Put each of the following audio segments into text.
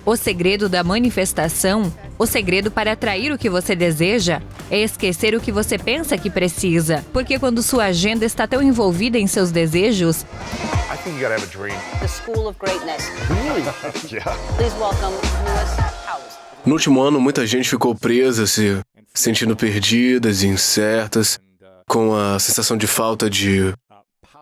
O segredo da manifestação, o segredo para atrair o que você deseja, é esquecer o que você pensa que precisa. Porque quando sua agenda está tão envolvida em seus desejos, I think you gotta have a dream. The School of Greatness. Yeah. Please welcome Lewis Howes. No último ano, muita gente ficou presa, se sentindo perdidas e incertas, com a sensação de falta de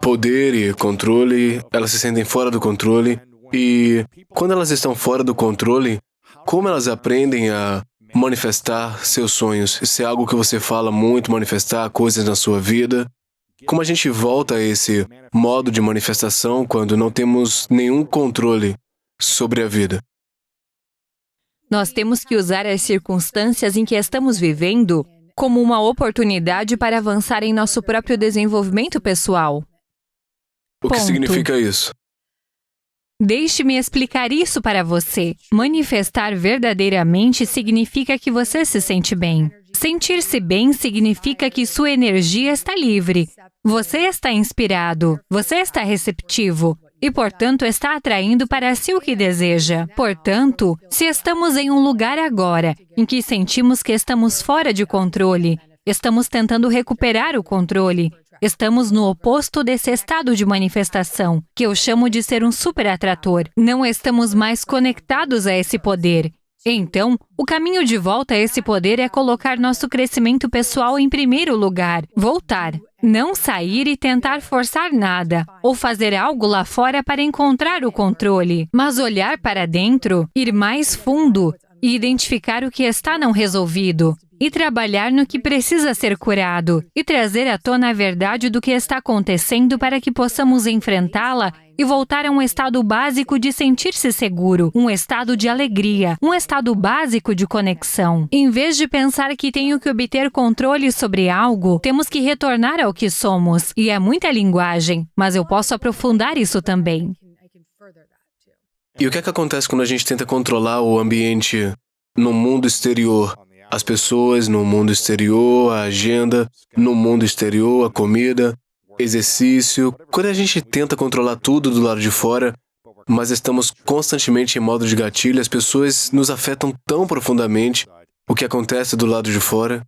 poder e controle. Elas se sentem fora do controle. E quando elas estão fora do controle, como elas aprendem a manifestar seus sonhos? Isso é algo que você fala muito, manifestar coisas na sua vida. Como a gente volta a esse modo de manifestação quando não temos nenhum controle sobre a vida? nós temos que usar as circunstâncias em que estamos vivendo como uma oportunidade para avançar em nosso próprio desenvolvimento pessoal. O que Ponto. significa isso? Deixe-me explicar isso para você. Manifestar verdadeiramente significa que você se sente bem. Sentir-se bem significa que sua energia está livre. Você está inspirado, você está receptivo e, portanto, está atraindo para si o que deseja. Portanto, se estamos em um lugar agora em que sentimos que estamos fora de controle, estamos tentando recuperar o controle, estamos no oposto desse estado de manifestação, que eu chamo de ser um superatrator. Não estamos mais conectados a esse poder. Então, o caminho de volta a esse poder é colocar nosso crescimento pessoal em primeiro lugar. Voltar. Não sair e tentar forçar nada, ou fazer algo lá fora para encontrar o controle, mas olhar para dentro, ir mais fundo e identificar o que está não resolvido. E trabalhar no que precisa ser curado, e trazer à tona a verdade do que está acontecendo para que possamos enfrentá-la e voltar a um estado básico de sentir-se seguro, um estado de alegria, um estado básico de conexão. Em vez de pensar que tenho que obter controle sobre algo, temos que retornar ao que somos. E é muita linguagem, mas eu posso aprofundar isso também. E o que é que acontece quando a gente tenta controlar o ambiente no mundo exterior? As pessoas no mundo exterior, a agenda no mundo exterior, a comida, exercício. Quando a gente tenta controlar tudo do lado de fora, mas estamos constantemente em modo de gatilho, as pessoas nos afetam tão profundamente o que acontece do lado de fora.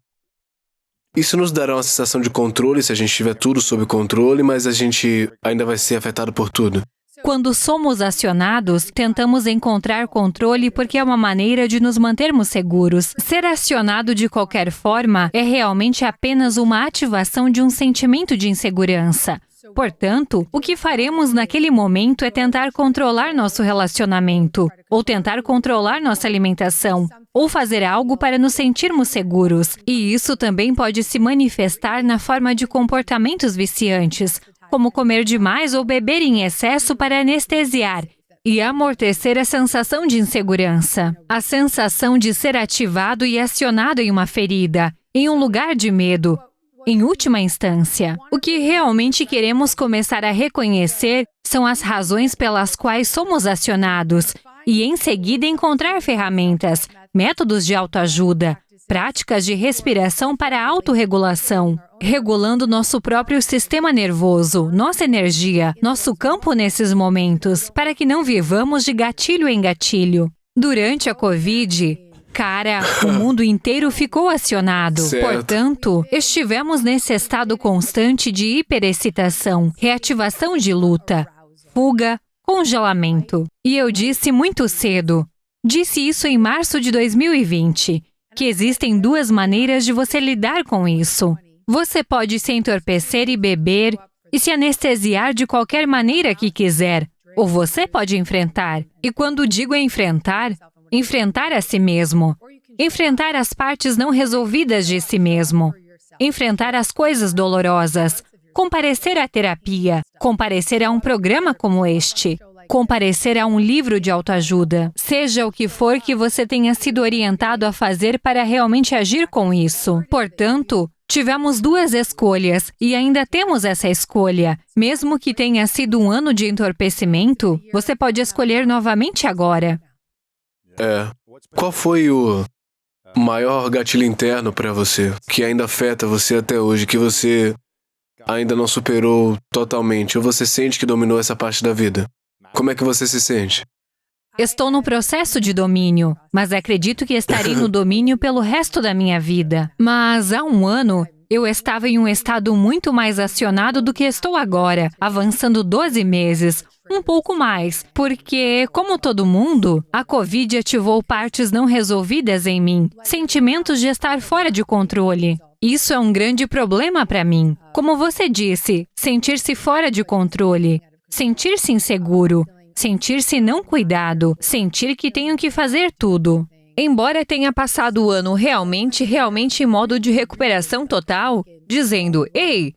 Isso nos dará uma sensação de controle se a gente tiver tudo sob controle, mas a gente ainda vai ser afetado por tudo. Quando somos acionados, tentamos encontrar controle porque é uma maneira de nos mantermos seguros. Ser acionado de qualquer forma é realmente apenas uma ativação de um sentimento de insegurança. Portanto, o que faremos naquele momento é tentar controlar nosso relacionamento, ou tentar controlar nossa alimentação, ou fazer algo para nos sentirmos seguros. E isso também pode se manifestar na forma de comportamentos viciantes, como comer demais ou beber em excesso para anestesiar e amortecer a sensação de insegurança. A sensação de ser ativado e acionado em uma ferida, em um lugar de medo. Em última instância, o que realmente queremos começar a reconhecer são as razões pelas quais somos acionados e, em seguida, encontrar ferramentas, métodos de autoajuda, práticas de respiração para autorregulação, regulando nosso próprio sistema nervoso, nossa energia, nosso campo nesses momentos, para que não vivamos de gatilho em gatilho. Durante a Covid, o mundo inteiro ficou acionado. Certo. Portanto, estivemos nesse estado constante de hiperexcitação, reativação de luta, fuga, congelamento. E eu disse muito cedo, disse isso em março de 2020, que existem duas maneiras de você lidar com isso. Você pode se entorpecer e beber e se anestesiar de qualquer maneira que quiser, ou você pode enfrentar. E quando digo enfrentar a si mesmo. Enfrentar as partes não resolvidas de si mesmo. Enfrentar as coisas dolorosas. Comparecer à terapia. Comparecer a um programa como este. Comparecer a um livro de autoajuda. Seja o que for que você tenha sido orientado a fazer para realmente agir com isso. Portanto, tivemos duas escolhas e ainda temos essa escolha. Mesmo que tenha sido um ano de entorpecimento, você pode escolher novamente agora. Qual foi o maior gatilho interno para você, que ainda afeta você até hoje, que você ainda não superou totalmente, ou você sente que dominou essa parte da vida? Como é que você se sente? Estou no processo de domínio, mas acredito que estarei no domínio pelo resto da minha vida. Mas há um ano, eu estava em um estado muito mais acionado do que estou agora, avançando 12 meses, um pouco mais, porque, como todo mundo, a Covid ativou partes não resolvidas em mim, sentimentos de estar fora de controle. Isso é um grande problema para mim. Como você disse, sentir-se fora de controle, sentir-se inseguro, sentir-se não cuidado, sentir que tenho que fazer tudo. Embora tenha passado o ano realmente em modo de recuperação total, dizendo, ei,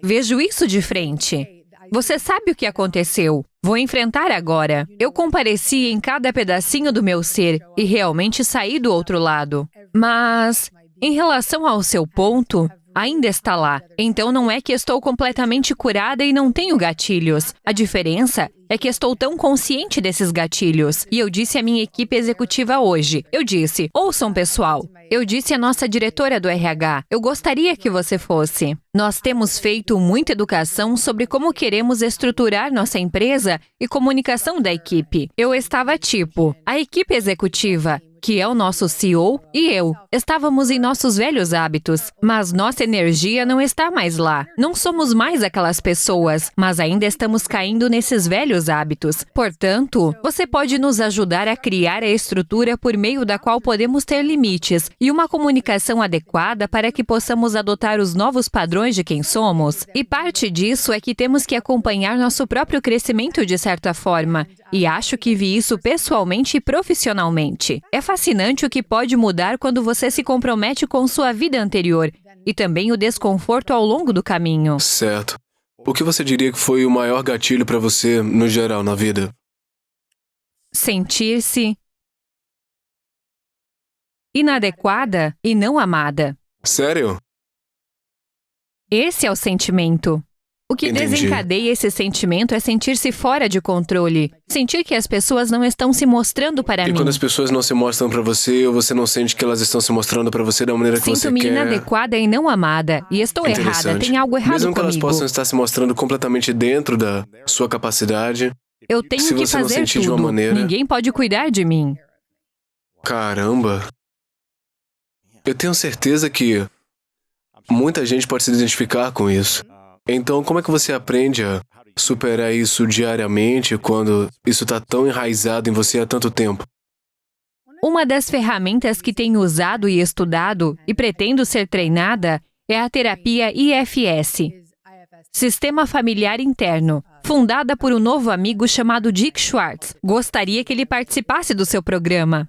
vejo isso de frente. Você sabe o que aconteceu. Vou enfrentar agora. Eu compareci em cada pedacinho do meu ser e realmente saí do outro lado. Mas, em relação ao seu ponto, ainda está lá. Então não é que estou completamente curada e não tenho gatilhos. A diferença é que estou tão consciente desses gatilhos. E eu disse à minha equipe executiva hoje, eu disse, ouçam pessoal, eu disse à nossa diretora do RH, eu gostaria que você fosse. Nós temos feito muita educação sobre como queremos estruturar nossa empresa e comunicação da equipe. Eu estava tipo, a equipe executiva, que é o nosso CEO, e eu, estávamos em nossos velhos hábitos, mas nossa energia não está mais lá. Não somos mais aquelas pessoas, mas ainda estamos caindo nesses velhos hábitos. Portanto, você pode nos ajudar a criar a estrutura por meio da qual podemos ter limites e uma comunicação adequada para que possamos adotar os novos padrões de quem somos. E parte disso é que temos que acompanhar nosso próprio crescimento de certa forma. E acho que vi isso pessoalmente e profissionalmente. É fascinante o que pode mudar quando você se compromete com sua vida anterior e também o desconforto ao longo do caminho. Certo. O que você diria que foi o maior gatilho para você, no geral, na vida? Sentir-se inadequada e não amada. Sério? Esse é o sentimento. O que Entendi. desencadeia esse sentimento é sentir-se fora de controle. Sentir que as pessoas não estão se mostrando para mim. E quando as pessoas não se mostram para você, ou você não sente que elas estão se mostrando para você da maneira que você Sinto-me quer... inadequada e não amada. E estou errada. Interessante. Tem algo errado Mesmo que elas comigo. possam estar se mostrando completamente dentro da sua capacidade, Eu tenho se que você não fazer sentir de uma tudo. maneira- Ninguém pode cuidar de mim. caramba. Eu tenho certeza que muita gente pode se identificar com isso. Então, como é que você aprende a superar isso diariamente quando isso está tão enraizado em você há tanto tempo? Uma das ferramentas que tenho usado e estudado e pretendo ser treinada é a terapia IFS, Sistema Familiar Interno, fundada por um novo amigo chamado Dick Schwartz. Gostaria que ele participasse do seu programa.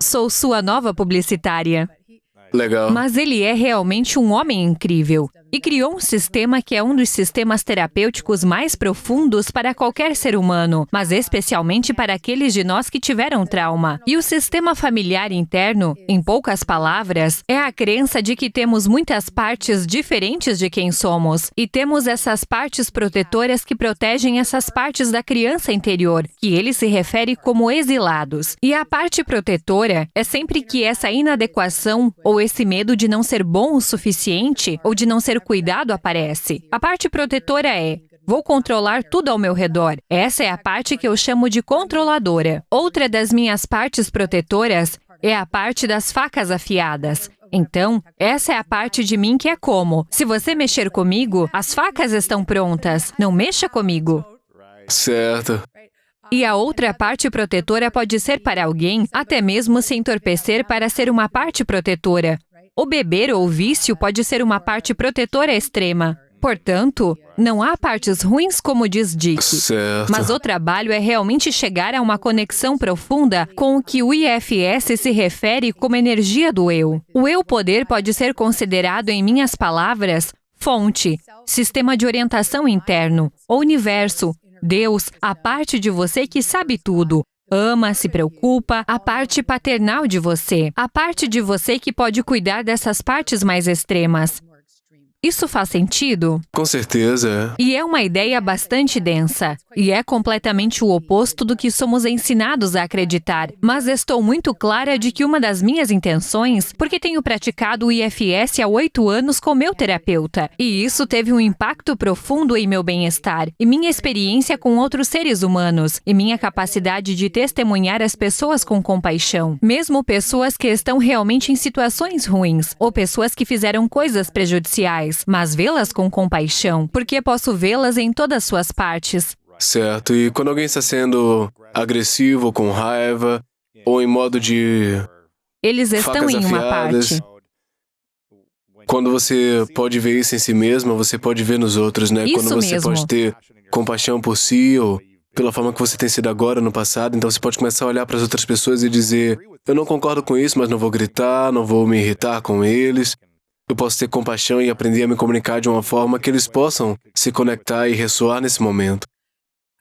Sou sua nova publicitária. Legal. Mas ele é realmente um homem incrível e criou um sistema que é um dos sistemas terapêuticos mais profundos para qualquer ser humano, mas especialmente para aqueles de nós que tiveram trauma. E o sistema familiar interno, em poucas palavras, é a crença de que temos muitas partes diferentes de quem somos e temos essas partes protetoras que protegem essas partes da criança interior, que ele se refere como exilados. E a parte protetora é sempre que essa inadequação ou esse medo de não ser bom o suficiente ou de não ser cuidado aparece. A parte protetora é: vou controlar tudo ao meu redor. Essa é a parte que eu chamo de controladora. Outra das minhas partes protetoras é a parte das facas afiadas. Então, essa é a parte de mim que é como: se você mexer comigo, as facas estão prontas. Não mexa comigo. Certo. E a outra parte protetora pode ser para alguém, até mesmo se entorpecer para ser uma parte protetora. O beber ou o vício pode ser uma parte protetora extrema. Portanto, não há partes ruins, como diz Dick. Certo. Mas o trabalho é realmente chegar a uma conexão profunda com o que o IFS se refere como energia do eu. O eu-poder pode ser considerado, em minhas palavras, fonte, sistema de orientação interno, ou universo, Deus, a parte de você que sabe tudo. Ama, se preocupa, a parte paternal de você, a parte de você que pode cuidar dessas partes mais extremas. Isso faz sentido? Com certeza. E é uma ideia bastante densa. E é completamente o oposto do que somos ensinados a acreditar. Mas estou muito clara de que uma das minhas intenções, porque tenho praticado o IFS há 8 anos com meu terapeuta, e isso teve um impacto profundo em meu bem-estar, e minha experiência com outros seres humanos, e minha capacidade de testemunhar as pessoas com compaixão, mesmo pessoas que estão realmente em situações ruins, ou pessoas que fizeram coisas prejudiciais, mas vê-las com compaixão, porque posso vê-las em todas suas partes. Certo. E quando alguém está sendo agressivo, com raiva, ou em modo de Eles estão facas em uma afiadas, parte. quando você pode ver isso em si mesma, você pode ver nos outros, né? Isso Quando você mesmo. pode ter compaixão por si, ou pela forma que você tem sido agora, no passado, então você pode começar a olhar para as outras pessoas e dizer: eu não concordo com isso, mas não vou gritar, não vou me irritar com eles. Eu posso ter compaixão e aprender a me comunicar de uma forma que eles possam se conectar e ressoar nesse momento.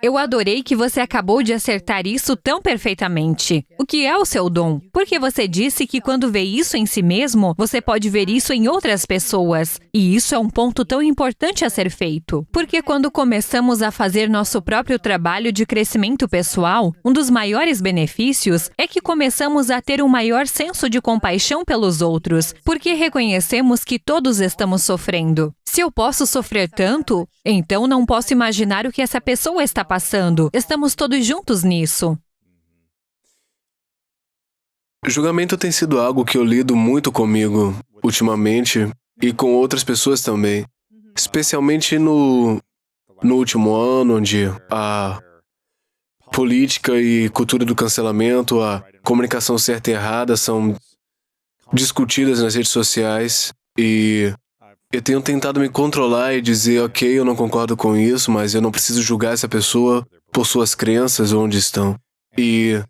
Eu adorei que você acabou de acertar isso tão perfeitamente. O que é o seu dom? Porque você disse que quando vê isso em si mesmo, você pode ver isso em outras pessoas. E isso é um ponto tão importante a ser feito. Porque quando começamos a fazer nosso próprio trabalho de crescimento pessoal, um dos maiores benefícios é que começamos a ter um maior senso de compaixão pelos outros, porque reconhecemos que todos estamos sofrendo. Se eu posso sofrer tanto, então não posso imaginar o que essa pessoa está passando. Estamos todos juntos nisso. Julgamento tem sido algo que eu lido muito comigo ultimamente e com outras pessoas também. Especialmente no último ano, onde a política e cultura do cancelamento, a comunicação certa e errada são discutidas nas redes sociais, e eu tenho tentado me controlar e dizer: ok, eu não concordo com isso, mas eu não preciso julgar essa pessoa por suas crenças ou onde estão. E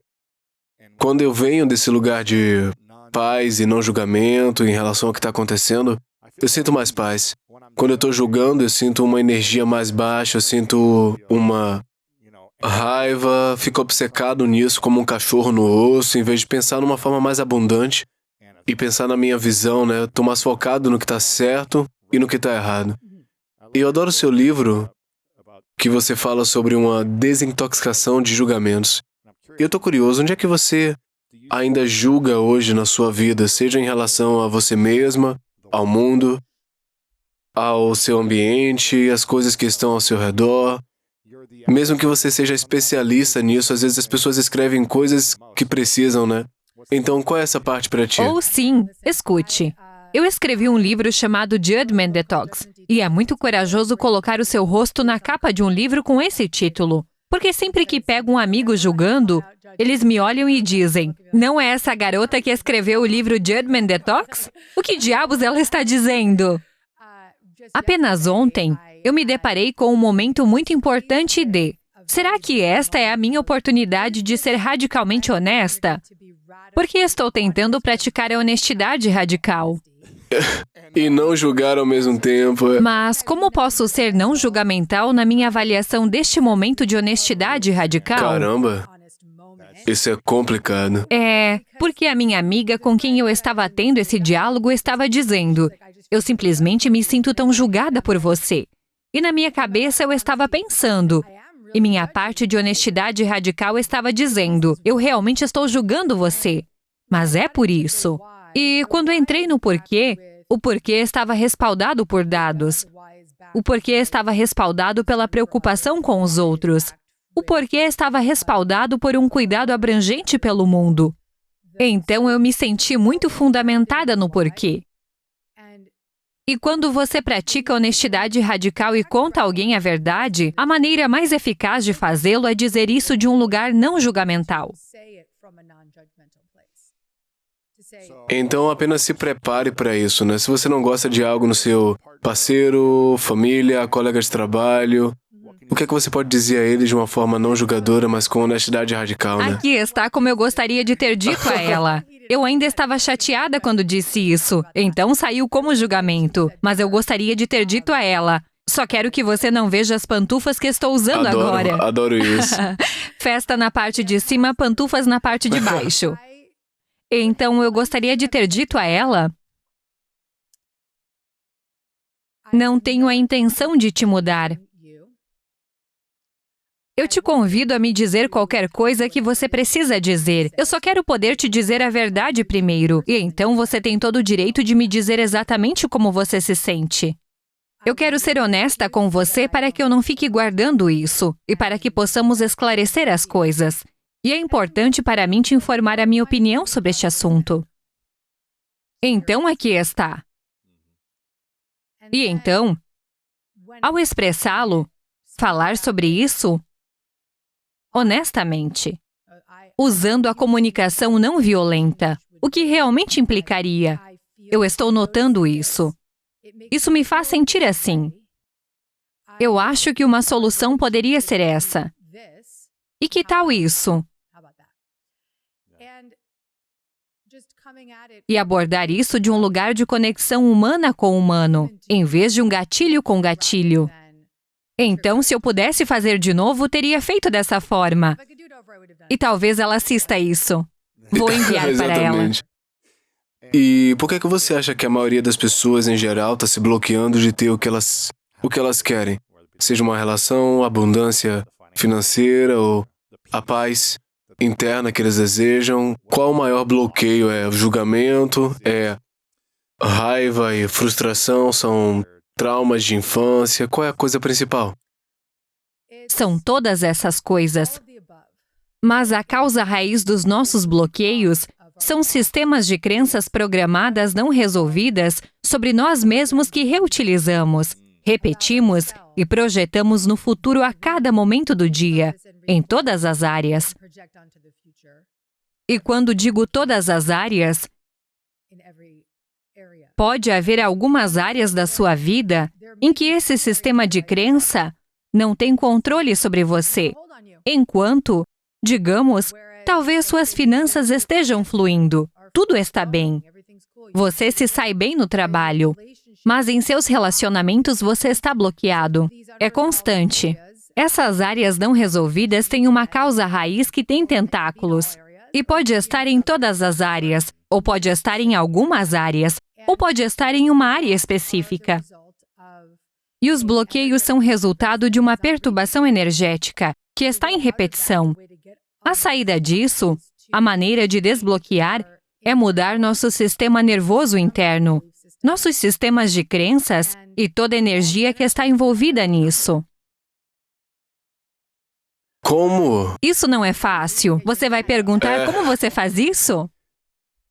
quando eu venho desse lugar de paz e não julgamento em relação ao que está acontecendo, eu sinto mais paz. Quando eu estou julgando, eu sinto uma energia mais baixa, eu sinto uma raiva, fico obcecado nisso como um cachorro no osso, em vez de pensar numa forma mais abundante e pensar na minha visão, né? Estou mais focado no que está certo e no que está errado. E eu adoro o seu livro, que você fala sobre uma desintoxicação de julgamentos. E eu estou curioso, onde é que você ainda julga hoje na sua vida, seja em relação a você mesma, ao mundo, ao seu ambiente, às coisas que estão ao seu redor? Mesmo que você seja especialista nisso, às vezes as pessoas escrevem coisas que precisam, né? Então, qual é essa parte para ti? Ou sim, escute. Eu escrevi um livro chamado Judgment Detox, e é muito corajoso colocar o seu rosto na capa de um livro com esse título. Porque sempre que pego um amigo julgando, eles me olham e dizem: não é essa garota que escreveu o livro Judgment Detox? O que diabos ela está dizendo? Apenas ontem, eu me deparei com um momento muito importante de: será que esta é a minha oportunidade de ser radicalmente honesta? Porque estou tentando praticar a honestidade radical. E não julgar ao mesmo tempo. Mas como posso ser não julgamental na minha avaliação deste momento de honestidade radical? Caramba, isso é complicado. Porque a minha amiga com quem eu estava tendo esse diálogo estava dizendo: eu simplesmente me sinto tão julgada por você. E na minha cabeça eu estava pensando, e minha parte de honestidade radical estava dizendo: eu realmente estou julgando você. Mas é por isso. E quando entrei no porquê, o porquê estava respaldado por dados. O porquê estava respaldado pela preocupação com os outros. O porquê estava respaldado por um cuidado abrangente pelo mundo. Então eu me senti muito fundamentada no porquê. E quando você pratica honestidade radical e conta a alguém a verdade, a maneira mais eficaz de fazê-lo é dizer isso de um lugar não julgamental. Então apenas se prepare para isso, né? Se você não gosta de algo no seu parceiro, família, colega de trabalho, o que é que você pode dizer a ele de uma forma não julgadora, mas com honestidade radical, né? Aqui está como eu gostaria de ter dito a ela. Eu ainda estava chateada quando disse isso, então saiu como julgamento. Mas eu gostaria de ter dito a ela: só quero que você não veja as pantufas que estou usando agora. Adoro isso. Festa na parte de cima, pantufas na parte de baixo. Então eu gostaria de ter dito a ela: Não tenho a intenção de te mudar. Eu te convido a me dizer qualquer coisa que você precisa dizer. Eu só quero poder te dizer a verdade primeiro. E então você tem todo o direito de me dizer exatamente como você se sente. Eu quero ser honesta com você para que eu não fique guardando isso e para que possamos esclarecer as coisas. E é importante para mim te informar a minha opinião sobre este assunto. Então aqui está. E então, ao expressá-lo, falar sobre isso, honestamente, usando a comunicação não violenta, o que realmente implicaria? Eu estou notando isso. Isso me faz sentir assim. Eu acho que uma solução poderia ser essa. E que tal isso? E abordar isso de um lugar de conexão humana com humano, em vez de um gatilho com gatilho. Então, se eu pudesse fazer de novo, teria feito dessa forma. E talvez ela assista isso. Vou enviar para ela. E por que você acha que a maioria das pessoas, em geral, está se bloqueando de ter o que elas querem? Seja uma relação, abundância financeira ou a paz interna que eles desejam. Qual o maior bloqueio? É o julgamento? É raiva e frustração? São traumas de infância? Qual é a coisa principal? São todas essas coisas. Mas a causa raiz dos nossos bloqueios são sistemas de crenças programadas não resolvidas sobre nós mesmos que reutilizamos, repetimos e projetamos no futuro a cada momento do dia, em todas as áreas. E quando digo todas as áreas, pode haver algumas áreas da sua vida em que esse sistema de crença não tem controle sobre você, enquanto, digamos, talvez suas finanças estejam fluindo, tudo está bem. Você se sai bem no trabalho, mas em seus relacionamentos você está bloqueado. É constante. Essas áreas não resolvidas têm uma causa raiz que tem tentáculos. E pode estar em todas as áreas, ou pode estar em algumas áreas, ou pode estar em uma área específica. E os bloqueios são resultado de uma perturbação energética, que está em repetição. A saída disso, a maneira de desbloquear, é mudar nosso sistema nervoso interno, nossos sistemas de crenças e toda a energia que está envolvida nisso. Como? Isso não é fácil. Você vai perguntar como você faz isso?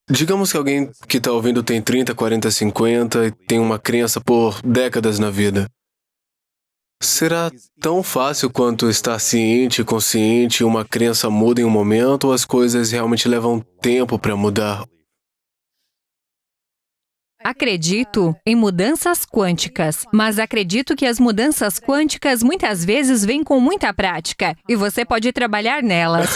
Digamos que alguém que está ouvindo tem 30, 40, 50 e tem uma crença por décadas na vida. Será tão fácil quanto estar ciente e consciente e uma crença muda em um momento ou as coisas realmente levam tempo para mudar? Acredito em mudanças quânticas, mas acredito que as mudanças quânticas muitas vezes vêm com muita prática e você pode trabalhar nelas.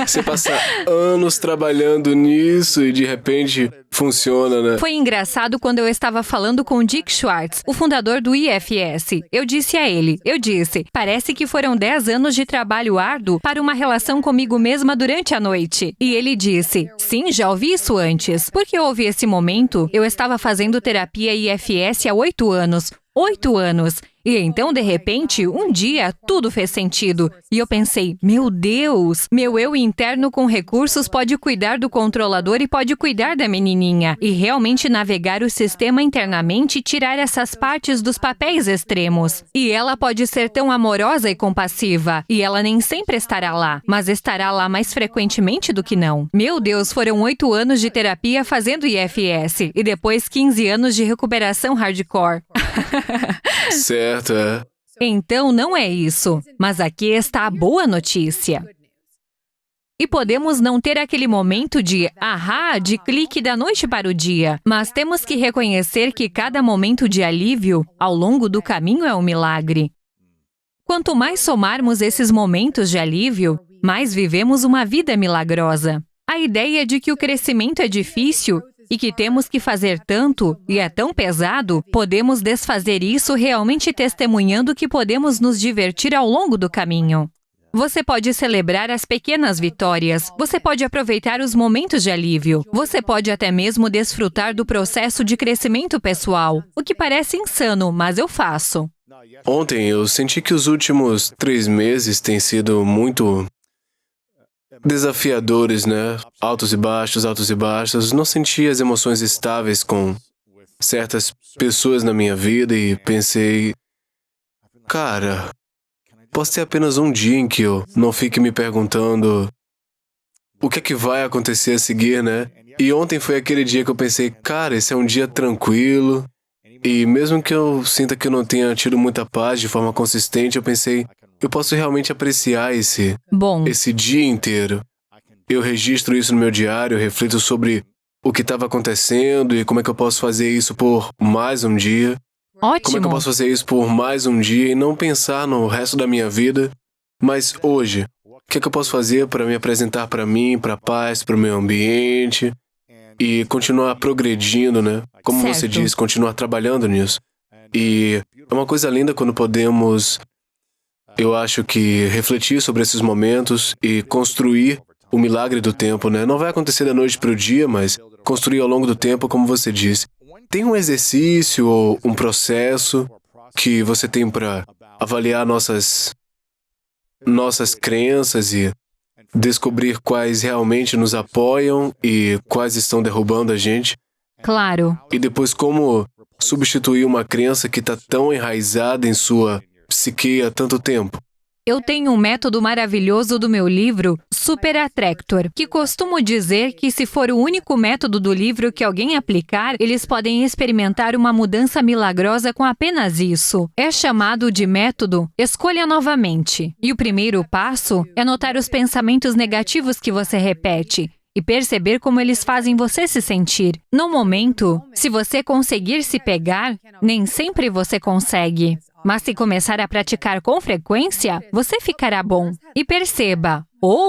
Você passa anos trabalhando nisso e de repente funciona, né? Foi engraçado quando eu estava falando com Dick Schwartz, o fundador do IFS. Eu disse a ele, parece que foram 10 anos de trabalho árduo para uma relação comigo mesma durante a noite. E ele disse, sim, já ouvi isso antes. Porque houve esse momento, eu estava fazendo terapia IFS há 8 anos. 8 anos. E então, de repente, um dia, tudo fez sentido. E eu pensei, meu Deus, meu eu interno com recursos pode cuidar do controlador e pode cuidar da menininha. E realmente navegar o sistema internamente e tirar essas partes dos papéis extremos. E ela pode ser tão amorosa e compassiva. E ela nem sempre estará lá, mas estará lá mais frequentemente do que não. Meu Deus, foram 8 anos de terapia fazendo IFS. E depois 15 anos de recuperação hardcore. Certo, é. Então, não é isso. Mas aqui está a boa notícia. E podemos não ter aquele momento de ahá, de clique da noite para o dia. Mas temos que reconhecer que cada momento de alívio, ao longo do caminho, é um milagre. Quanto mais somarmos esses momentos de alívio, mais vivemos uma vida milagrosa. A ideia de que o crescimento é difícil e que temos que fazer tanto e é tão pesado, podemos desfazer isso realmente testemunhando que podemos nos divertir ao longo do caminho. Você pode celebrar as pequenas vitórias. Você pode aproveitar os momentos de alívio. Você pode até mesmo desfrutar do processo de crescimento pessoal. O que parece insano, mas eu faço. Ontem eu senti que os últimos 3 meses têm sido muito desafiadores, né? Altos e baixos, altos e baixos. Não senti as emoções estáveis com certas pessoas na minha vida e pensei, cara, posso ter apenas um dia em que eu não fique me perguntando o que é que vai acontecer a seguir, né? E ontem foi aquele dia que eu pensei, cara, esse é um dia tranquilo. E mesmo que eu sinta que eu não tenha tido muita paz de forma consistente, eu pensei, eu posso realmente apreciar esse dia inteiro. Eu registro isso no meu diário, eu reflito sobre o que estava acontecendo e como é que eu posso fazer isso por mais um dia. Ótimo. Como é que eu posso fazer isso por mais um dia e não pensar no resto da minha vida, mas hoje, o que é que eu posso fazer para me apresentar para mim, para a paz, para o meu ambiente e continuar progredindo, né? Como Certo. você diz, continuar trabalhando nisso. E é uma coisa linda quando podemos, eu acho que, refletir sobre esses momentos e construir o milagre do tempo, né? Não vai acontecer da noite para o dia, mas construir ao longo do tempo, como você disse. Tem um exercício ou um processo que você tem para avaliar nossas crenças e descobrir quais realmente nos apoiam e quais estão derrubando a gente? Claro. E depois como substituir uma crença que está tão enraizada em sua psique há tanto tempo? Eu tenho um método maravilhoso do meu livro, Super Attractor, que costumo dizer que se for o único método do livro que alguém aplicar, eles podem experimentar uma mudança milagrosa com apenas isso. É chamado de método Escolha Novamente. E o primeiro passo é notar os pensamentos negativos que você repete e perceber como eles fazem você se sentir. No momento, se você conseguir se pegar, nem sempre você consegue. Mas se começar a praticar com frequência, você ficará bom. E perceba,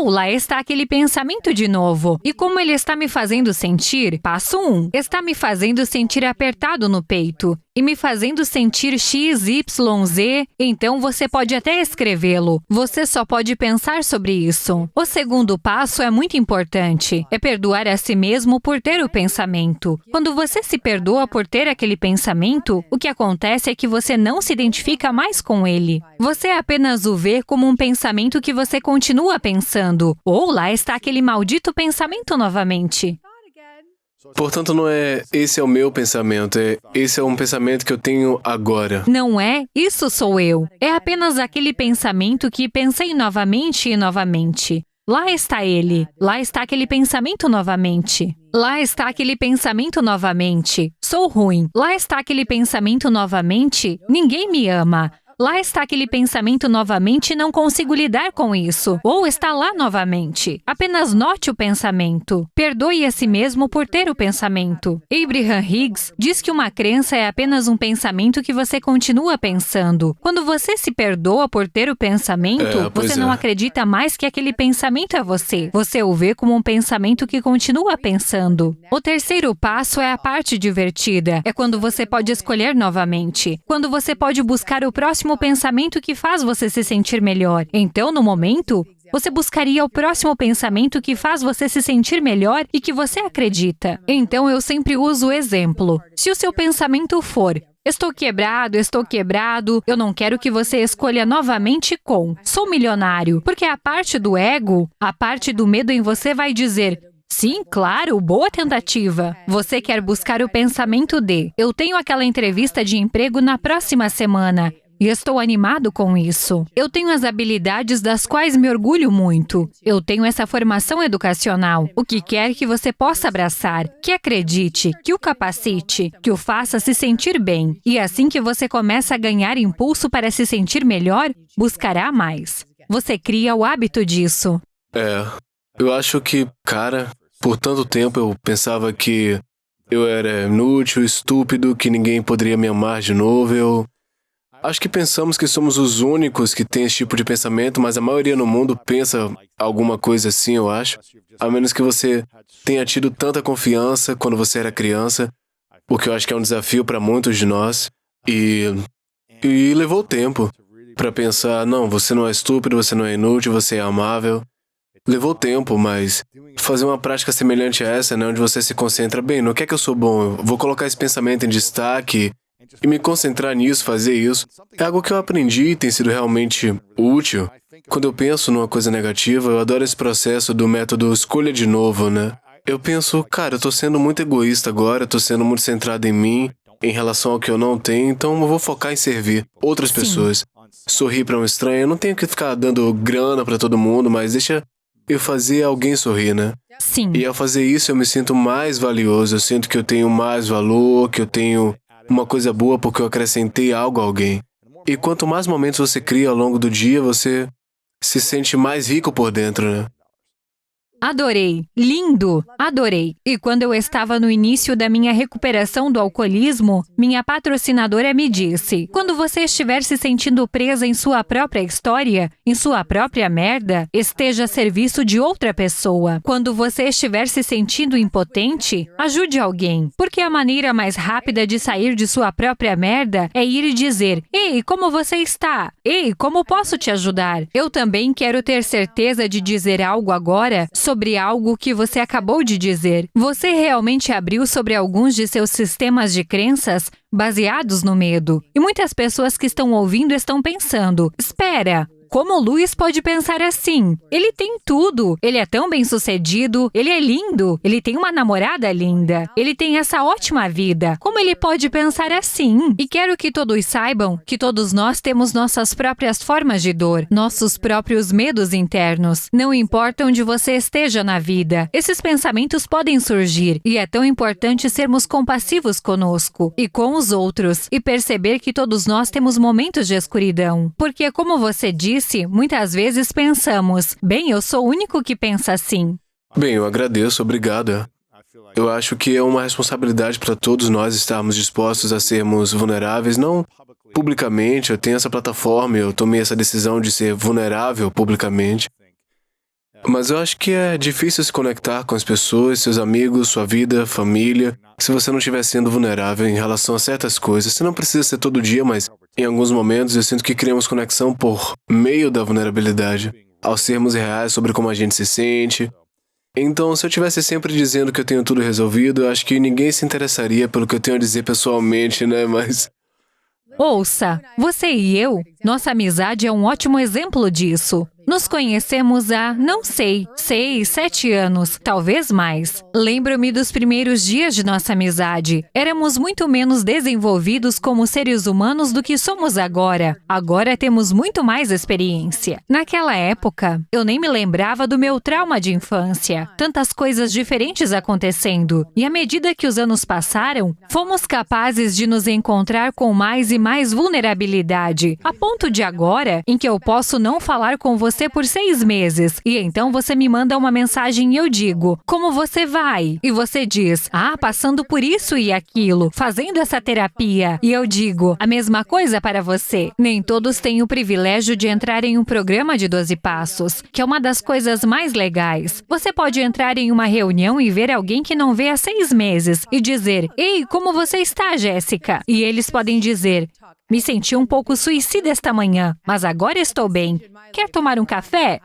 lá está aquele pensamento de novo. E como ele está me fazendo sentir? Passo 1. Está me fazendo sentir apertado no peito. E me fazendo sentir X, Y, Z. Então você pode até escrevê-lo. Você só pode pensar sobre isso. O segundo passo é muito importante. É perdoar a si mesmo por ter o pensamento. Quando você se perdoa por ter aquele pensamento, o que acontece é que você não se identifica mais com ele. Você apenas o vê como um pensamento que você continua pensando. Ou lá está aquele maldito pensamento novamente. Portanto, não é esse é o meu pensamento, esse é um pensamento que eu tenho agora. Não é? Isso sou eu. É apenas aquele pensamento que pensei novamente e novamente. Lá está ele. Lá está aquele pensamento novamente. Lá está aquele pensamento novamente. Sou ruim. Lá está aquele pensamento novamente. Ninguém me ama. Lá está aquele pensamento novamente e não consigo lidar com isso. Ou está lá novamente. Apenas note o pensamento. Perdoe a si mesmo por ter o pensamento. Abraham Hicks diz que uma crença é apenas um pensamento que você continua pensando. Quando você se perdoa por ter o pensamento, você não acredita mais que aquele pensamento é você. Você o vê como um pensamento que continua pensando. O terceiro passo é a parte divertida. É quando você pode escolher novamente. Quando você pode buscar o próximo pensamento que faz você se sentir melhor. Então, no momento, você buscaria o próximo pensamento que faz você se sentir melhor e que você acredita. Então, eu sempre uso o exemplo. Se o seu pensamento for: estou quebrado, eu não quero que você escolha novamente com sou milionário, porque a parte do ego, a parte do medo em você vai dizer: sim, claro, boa tentativa. Você quer buscar o pensamento de eu tenho aquela entrevista de emprego na próxima semana. E estou animado com isso. Eu tenho as habilidades das quais me orgulho muito. Eu tenho essa formação educacional. O que quer que você possa abraçar, que acredite, que o capacite, que o faça se sentir bem. E assim que você começa a ganhar impulso para se sentir melhor, buscará mais. Você cria o hábito disso. Eu acho que, cara, por tanto tempo eu pensava que eu era inútil, estúpido, que ninguém poderia me amar de novo. Acho que pensamos que somos os únicos que têm esse tipo de pensamento, mas a maioria no mundo pensa alguma coisa assim, eu acho. A menos que você tenha tido tanta confiança quando você era criança, o que eu acho que é um desafio para muitos de nós. E levou tempo. para pensar, não, você não é estúpido, você não é inútil, você é amável. Levou tempo, mas fazer uma prática semelhante a essa, né, onde você se concentra, bem, no que é que eu sou bom? Eu vou colocar esse pensamento em destaque e me concentrar nisso, fazer isso. É algo que eu aprendi e tem sido realmente útil. Quando eu penso numa coisa negativa, eu adoro esse processo do método escolha de novo, né? Eu penso, cara, eu tô sendo muito egoísta agora, eu tô sendo muito centrado em mim, em relação ao que eu não tenho, então eu vou focar em servir outras pessoas. Sorrir para um estranho, eu não tenho que ficar dando grana para todo mundo, mas deixa eu fazer alguém sorrir, né? Sim. E ao fazer isso, eu me sinto mais valioso, eu sinto que eu tenho mais valor, que eu tenho uma coisa boa porque eu acrescentei algo a alguém. E quanto mais momentos você cria ao longo do dia, você se sente mais rico por dentro, né? Adorei. Lindo. Adorei. E quando eu estava no início da minha recuperação do alcoolismo, minha patrocinadora me disse: quando você estiver se sentindo presa em sua própria história, em sua própria merda, esteja a serviço de outra pessoa. Quando você estiver se sentindo impotente, ajude alguém. Porque a maneira mais rápida de sair de sua própria merda é ir e dizer: ei, como você está? Ei, como posso te ajudar? Eu também quero ter certeza de dizer algo agora sobre algo que você acabou de dizer. Você realmente abriu sobre alguns de seus sistemas de crenças baseados no medo. E muitas pessoas que estão ouvindo estão pensando: espera, como o Luiz pode pensar assim? Ele tem tudo. Ele é tão bem-sucedido. Ele é lindo. Ele tem uma namorada linda. Ele tem essa ótima vida. Como ele pode pensar assim? E quero que todos saibam que todos nós temos nossas próprias formas de dor, nossos próprios medos internos. Não importa onde você esteja na vida, esses pensamentos podem surgir. E é tão importante sermos compassivos conosco e com os outros e perceber que todos nós temos momentos de escuridão. Porque, como você disse, muitas vezes pensamos: bem, eu sou o único que pensa assim. Bem, eu agradeço, obrigado. Eu acho que é uma responsabilidade para todos nós estarmos dispostos a sermos vulneráveis, não publicamente. Eu tenho essa plataforma, eu tomei essa decisão de ser vulnerável publicamente. Mas eu acho que é difícil se conectar com as pessoas, seus amigos, sua vida, família, se você não estiver sendo vulnerável em relação a certas coisas. Você não precisa ser todo dia, mas em alguns momentos eu sinto que criamos conexão por meio da vulnerabilidade, ao sermos reais sobre como a gente se sente. Então, se eu estivesse sempre dizendo que eu tenho tudo resolvido, eu acho que ninguém se interessaria pelo que eu tenho a dizer pessoalmente, né? Mas Ouça, você e eu, nossa amizade é um ótimo exemplo disso. Nos conhecemos há, não sei, 6, 7 anos, talvez mais. Lembro-me dos primeiros dias de nossa amizade. Éramos muito menos desenvolvidos como seres humanos do que somos agora. Agora temos muito mais experiência. Naquela época, eu nem me lembrava do meu trauma de infância. Tantas coisas diferentes acontecendo. E à medida que os anos passaram, fomos capazes de nos encontrar com mais e mais vulnerabilidade. A ponto de agora, em que eu posso não falar com você por 6 meses, e então você me manda uma mensagem e eu digo: como você vai? E você diz: passando por isso e aquilo, fazendo essa terapia. E eu digo: a mesma coisa para você. Nem todos têm o privilégio de entrar em um programa de 12 passos, que é uma das coisas mais legais. Você pode entrar em uma reunião e ver alguém que não vê há 6 meses e dizer: ei, como você está, Jéssica? E eles podem dizer: me senti um pouco suicida esta manhã, mas agora estou bem. Quer tomar um café?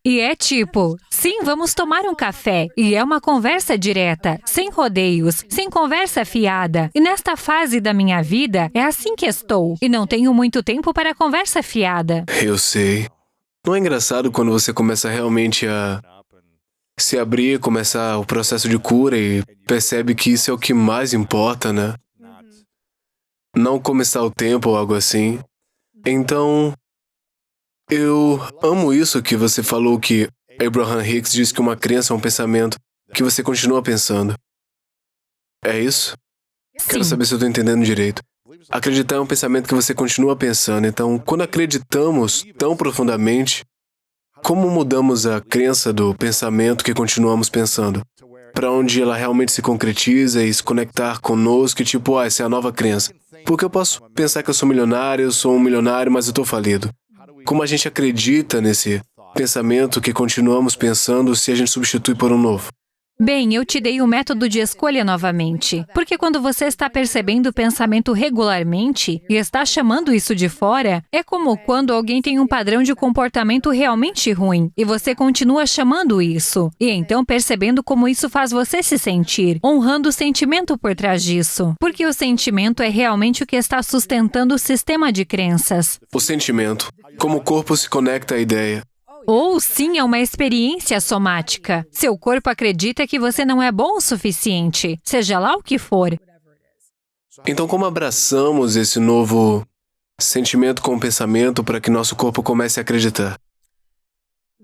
E é tipo: sim, vamos tomar um café. E é uma conversa direta, sem rodeios, sem conversa fiada. E nesta fase da minha vida, é assim que estou. E não tenho muito tempo para conversa fiada. eu sei. Não é engraçado quando você começa realmente a se abrir, começar o processo de cura e percebe que isso é o que mais importa, né? Não começar o tempo ou algo assim. Então, eu amo isso que você falou, que Abraham Hicks diz que uma crença é um pensamento que você continua pensando. É isso? Quero Sim. saber se eu estou entendendo direito. Acreditar é um pensamento que você continua pensando. Então, quando acreditamos tão profundamente, como mudamos a crença do pensamento que continuamos pensando? Para onde ela realmente se concretiza e se conectar conosco, e tipo, essa é a nova crença. Porque eu posso pensar que eu sou um milionário, mas eu estou falido. Como a gente acredita nesse pensamento que continuamos pensando se a gente substitui por um novo? Bem, eu te dei o método de escolha novamente, porque quando você está percebendo o pensamento regularmente e está chamando isso de fora, é como quando alguém tem um padrão de comportamento realmente ruim e você continua chamando isso, e então percebendo como isso faz você se sentir, honrando o sentimento por trás disso, porque o sentimento é realmente o que está sustentando o sistema de crenças. O sentimento. Como o corpo se conecta à ideia. Ou sim, é uma experiência somática. Seu corpo acredita que você não é bom o suficiente, seja lá o que for. Então, como abraçamos esse novo sentimento com o pensamento para que nosso corpo comece a acreditar?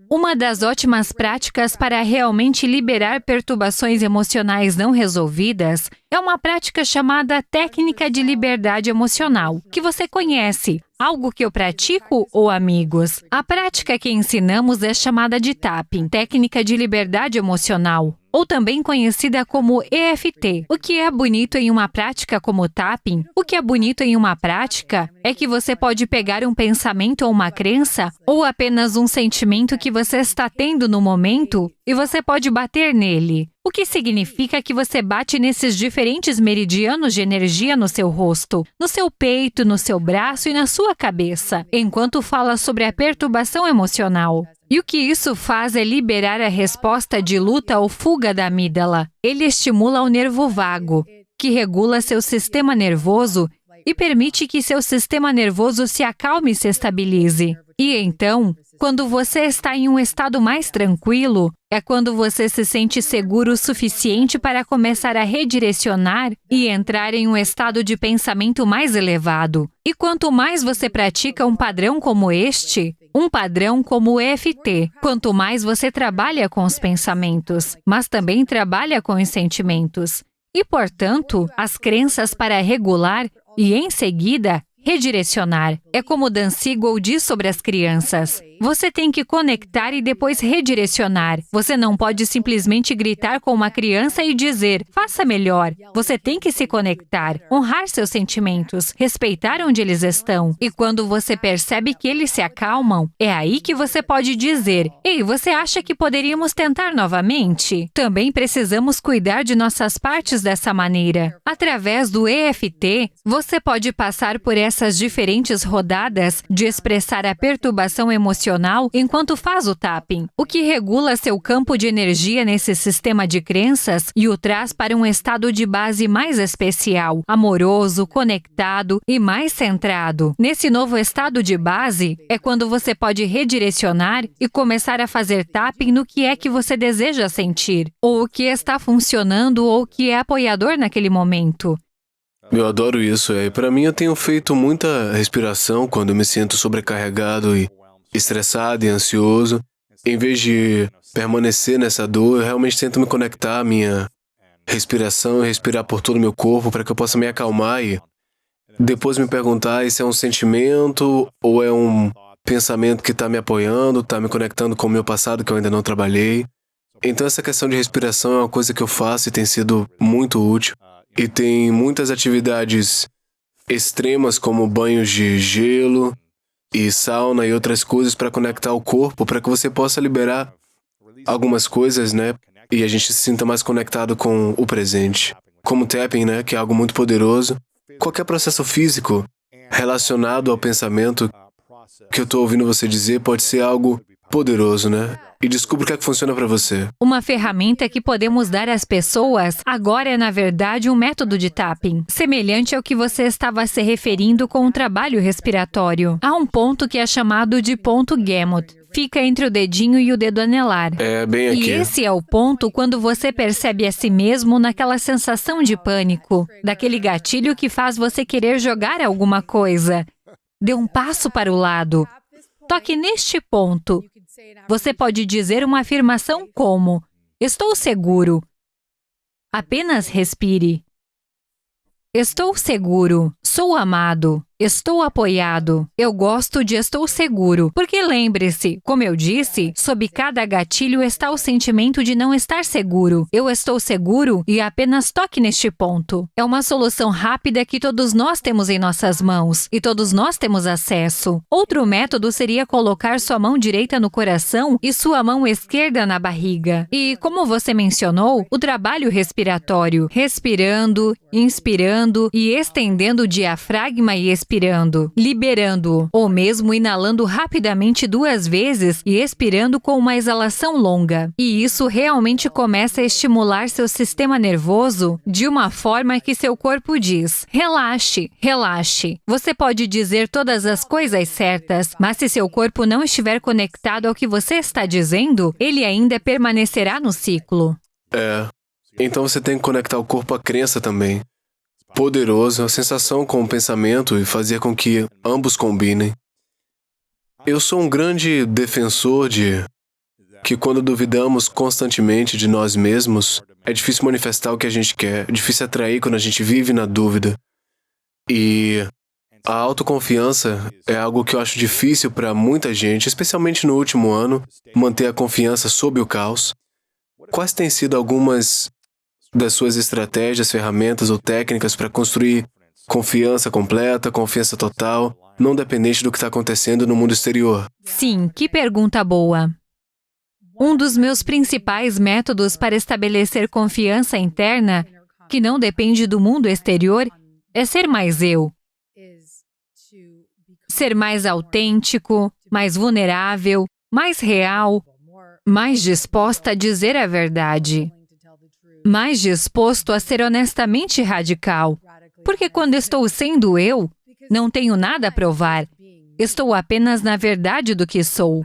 Uma das ótimas práticas para realmente liberar perturbações emocionais não resolvidas é uma prática chamada técnica de liberdade emocional, que você conhece, algo que eu pratico ou amigos. A prática que ensinamos é chamada de tapping, técnica de liberdade emocional, ou também conhecida como EFT. O que é bonito em uma prática como tapping? O que é bonito em uma prática é que você pode pegar um pensamento ou uma crença, ou apenas um sentimento que você está tendo no momento, e você pode bater nele. O que significa que você bate nesses diferentes meridianos de energia no seu rosto, no seu peito, no seu braço e na sua cabeça, enquanto fala sobre a perturbação emocional. E o que isso faz é liberar a resposta de luta ou fuga da amígdala. Ele estimula o nervo vago, que regula seu sistema nervoso e permite que seu sistema nervoso se acalme e se estabilize. E então, quando você está em um estado mais tranquilo, é quando você se sente seguro o suficiente para começar a redirecionar e entrar em um estado de pensamento mais elevado. E quanto mais você pratica um padrão como este, um padrão como o EFT, quanto mais você trabalha com os pensamentos, mas também trabalha com os sentimentos. E, portanto, as crenças para regular e, em seguida, redirecionar. É como Dan Siegel diz sobre as crianças. Você tem que conectar e depois redirecionar. Você não pode simplesmente gritar com uma criança e dizer, faça melhor. Você tem que se conectar, honrar seus sentimentos, respeitar onde eles estão. E quando você percebe que eles se acalmam, é aí que você pode dizer, ei, você acha que poderíamos tentar novamente? Também precisamos cuidar de nossas partes dessa maneira. Através do EFT, você pode passar por essas diferentes rodadas de expressar a perturbação emocional enquanto faz o tapping, o que regula seu campo de energia nesse sistema de crenças e o traz para um estado de base mais especial, amoroso, conectado e mais centrado. Nesse novo estado de base, é quando você pode redirecionar e começar a fazer tapping no que é que você deseja sentir, ou o que está funcionando ou o que é apoiador naquele momento. Eu adoro isso. Para mim, eu tenho feito muita respiração quando eu me sinto sobrecarregado e estressado e ansioso. Em vez de permanecer nessa dor, eu realmente tento me conectar à minha respiração e respirar por todo o meu corpo para que eu possa me acalmar e depois me perguntar se é um sentimento ou é um pensamento que está me apoiando, está me conectando com o meu passado que eu ainda não trabalhei. Então essa questão de respiração é uma coisa que eu faço e tem sido muito útil. E tem muitas atividades extremas como banhos de gelo e sauna e outras coisas para conectar o corpo, para que você possa liberar algumas coisas, né? E a gente se sinta mais conectado com o presente. Como o tapping, né? Que é algo muito poderoso. Qualquer processo físico relacionado ao pensamento que eu estou ouvindo você dizer pode ser algo poderoso, né? E descubra o que é que funciona para você. Uma ferramenta que podemos dar às pessoas agora é, na verdade, um método de tapping, semelhante ao que você estava se referindo com o trabalho respiratório. Há um ponto que é chamado de ponto Gamut. Fica entre o dedinho e o dedo anelar. É, bem aqui. E esse é o ponto quando você percebe a si mesmo naquela sensação de pânico, daquele gatilho que faz você querer jogar alguma coisa. Dê um passo para o lado. Toque neste ponto. Você pode dizer uma afirmação como, estou seguro. Apenas respire. Estou seguro, sou amado. Estou apoiado. Eu gosto de estou seguro. Porque lembre-se, como eu disse, sob cada gatilho está o sentimento de não estar seguro. Eu estou seguro e apenas toque neste ponto. É uma solução rápida que todos nós temos em nossas mãos e todos nós temos acesso. Outro método seria colocar sua mão direita no coração e sua mão esquerda na barriga. E, como você mencionou, o trabalho respiratório. Respirando, inspirando e estendendo o diafragma e expirando, liberando-o, ou mesmo inalando rapidamente 2 vezes e expirando com uma exalação longa. E isso realmente começa a estimular seu sistema nervoso de uma forma que seu corpo diz: relaxe, relaxe. Você pode dizer todas as coisas certas, mas se seu corpo não estiver conectado ao que você está dizendo, ele ainda permanecerá no ciclo. Então você tem que conectar o corpo à crença também. Poderoso, a sensação com o pensamento e fazer com que ambos combinem. Eu sou um grande defensor de que quando duvidamos constantemente de nós mesmos, é difícil manifestar o que a gente quer, é difícil atrair quando a gente vive na dúvida. E a autoconfiança é algo que eu acho difícil para muita gente, especialmente no último ano, manter a confiança sob o caos. Quais têm sido algumas das suas estratégias, ferramentas ou técnicas para construir confiança completa, confiança total, não dependente do que está acontecendo no mundo exterior? Sim, que pergunta boa. Um dos meus principais métodos para estabelecer confiança interna, que não depende do mundo exterior, é ser mais eu. Ser mais autêntico, mais vulnerável, mais real, mais disposta a dizer a verdade. Mais disposto a ser honestamente radical. Porque quando estou sendo eu, não tenho nada a provar. Estou apenas na verdade do que sou.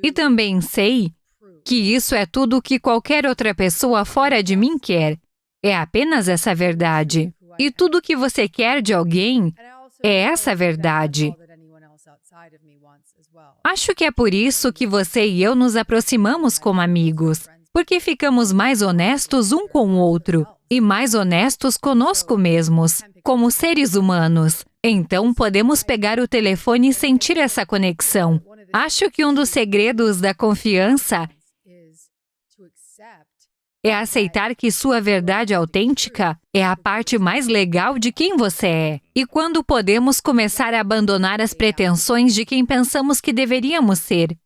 E também sei que isso é tudo o que qualquer outra pessoa fora de mim quer. É apenas essa verdade. E tudo o que você quer de alguém é essa verdade. Acho que é por isso que você e eu nos aproximamos como amigos. Porque ficamos mais honestos um com o outro e mais honestos conosco mesmos, como seres humanos. Então, podemos pegar o telefone e sentir essa conexão. Acho que um dos segredos da confiança é aceitar que sua verdade autêntica é a parte mais legal de quem você é. E quando podemos começar a abandonar as pretensões de quem pensamos que deveríamos ser.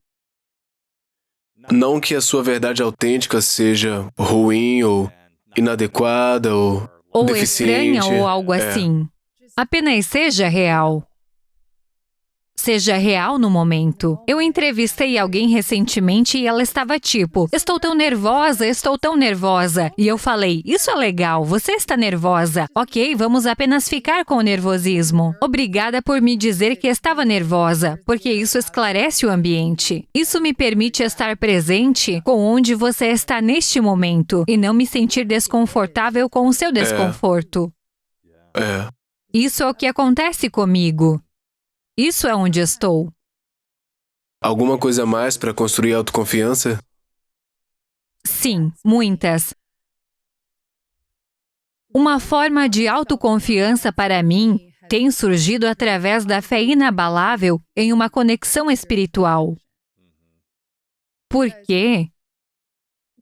Não que a sua verdade autêntica seja ruim ou inadequada ou deficiente. Estranha ou algo assim. Apenas seja real. Seja real no momento. Eu entrevistei alguém recentemente e ela estava tipo, estou tão nervosa, estou tão nervosa. E eu falei, isso é legal, você está nervosa. Ok, vamos apenas ficar com o nervosismo. Obrigada por me dizer que estava nervosa, porque isso esclarece o ambiente. Isso me permite estar presente com onde você está neste momento e não me sentir desconfortável com o seu desconforto. Isso é o que acontece comigo. Isso é onde estou. Alguma coisa a mais para construir autoconfiança? Sim, muitas. Uma forma de autoconfiança para mim tem surgido através da fé inabalável em uma conexão espiritual. Porque,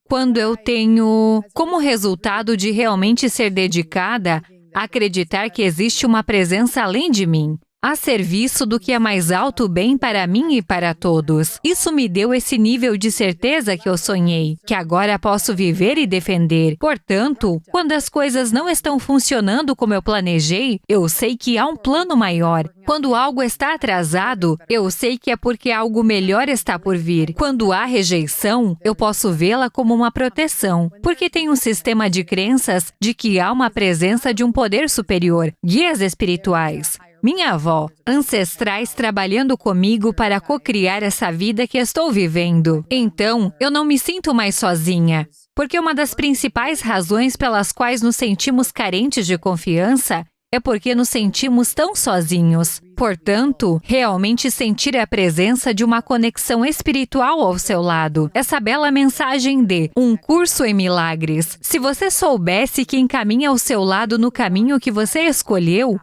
quando eu tenho, como resultado de realmente ser dedicada a acreditar que existe uma presença além de mim, a serviço do que é mais alto bem para mim e para todos. Isso me deu esse nível de certeza que eu sonhei, que agora posso viver e defender. Portanto, quando as coisas não estão funcionando como eu planejei, eu sei que há um plano maior. Quando algo está atrasado, eu sei que é porque algo melhor está por vir. Quando há rejeição, eu posso vê-la como uma proteção, porque tem um sistema de crenças de que há uma presença de um poder superior, guias espirituais. Minha avó, ancestrais trabalhando comigo para cocriar essa vida que estou vivendo. Então, eu não me sinto mais sozinha, porque uma das principais razões pelas quais nos sentimos carentes de confiança é porque nos sentimos tão sozinhos. Portanto, realmente sentir a presença de uma conexão espiritual ao seu lado. Essa bela mensagem de um curso em milagres. Se você soubesse quem caminha ao seu lado no caminho que você escolheu,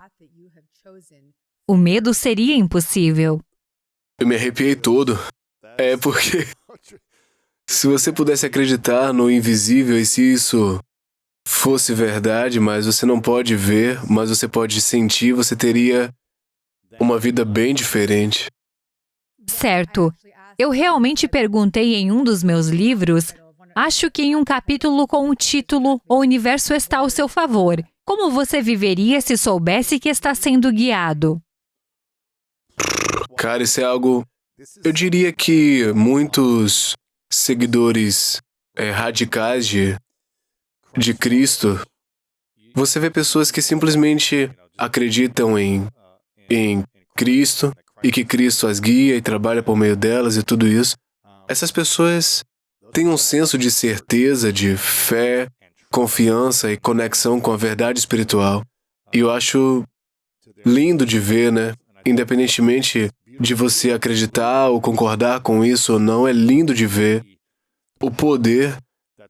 O medo seria impossível. Eu me arrepiei todo. É porque se você pudesse acreditar no invisível e se isso fosse verdade, mas você não pode ver, mas você pode sentir, você teria uma vida bem diferente. Certo. Eu realmente perguntei em um dos meus livros, acho que em um capítulo com o título O Universo está ao seu favor. Como você viveria se soubesse que está sendo guiado? Cara, isso é algo... Eu diria que muitos seguidores radicais de Cristo, você vê pessoas que simplesmente acreditam em Cristo e que Cristo as guia e trabalha por meio delas e tudo isso. Essas pessoas têm um senso de certeza, de fé, confiança e conexão com a verdade espiritual. E eu acho lindo de ver, né? Independentemente de você acreditar ou concordar com isso ou não, é lindo de ver o poder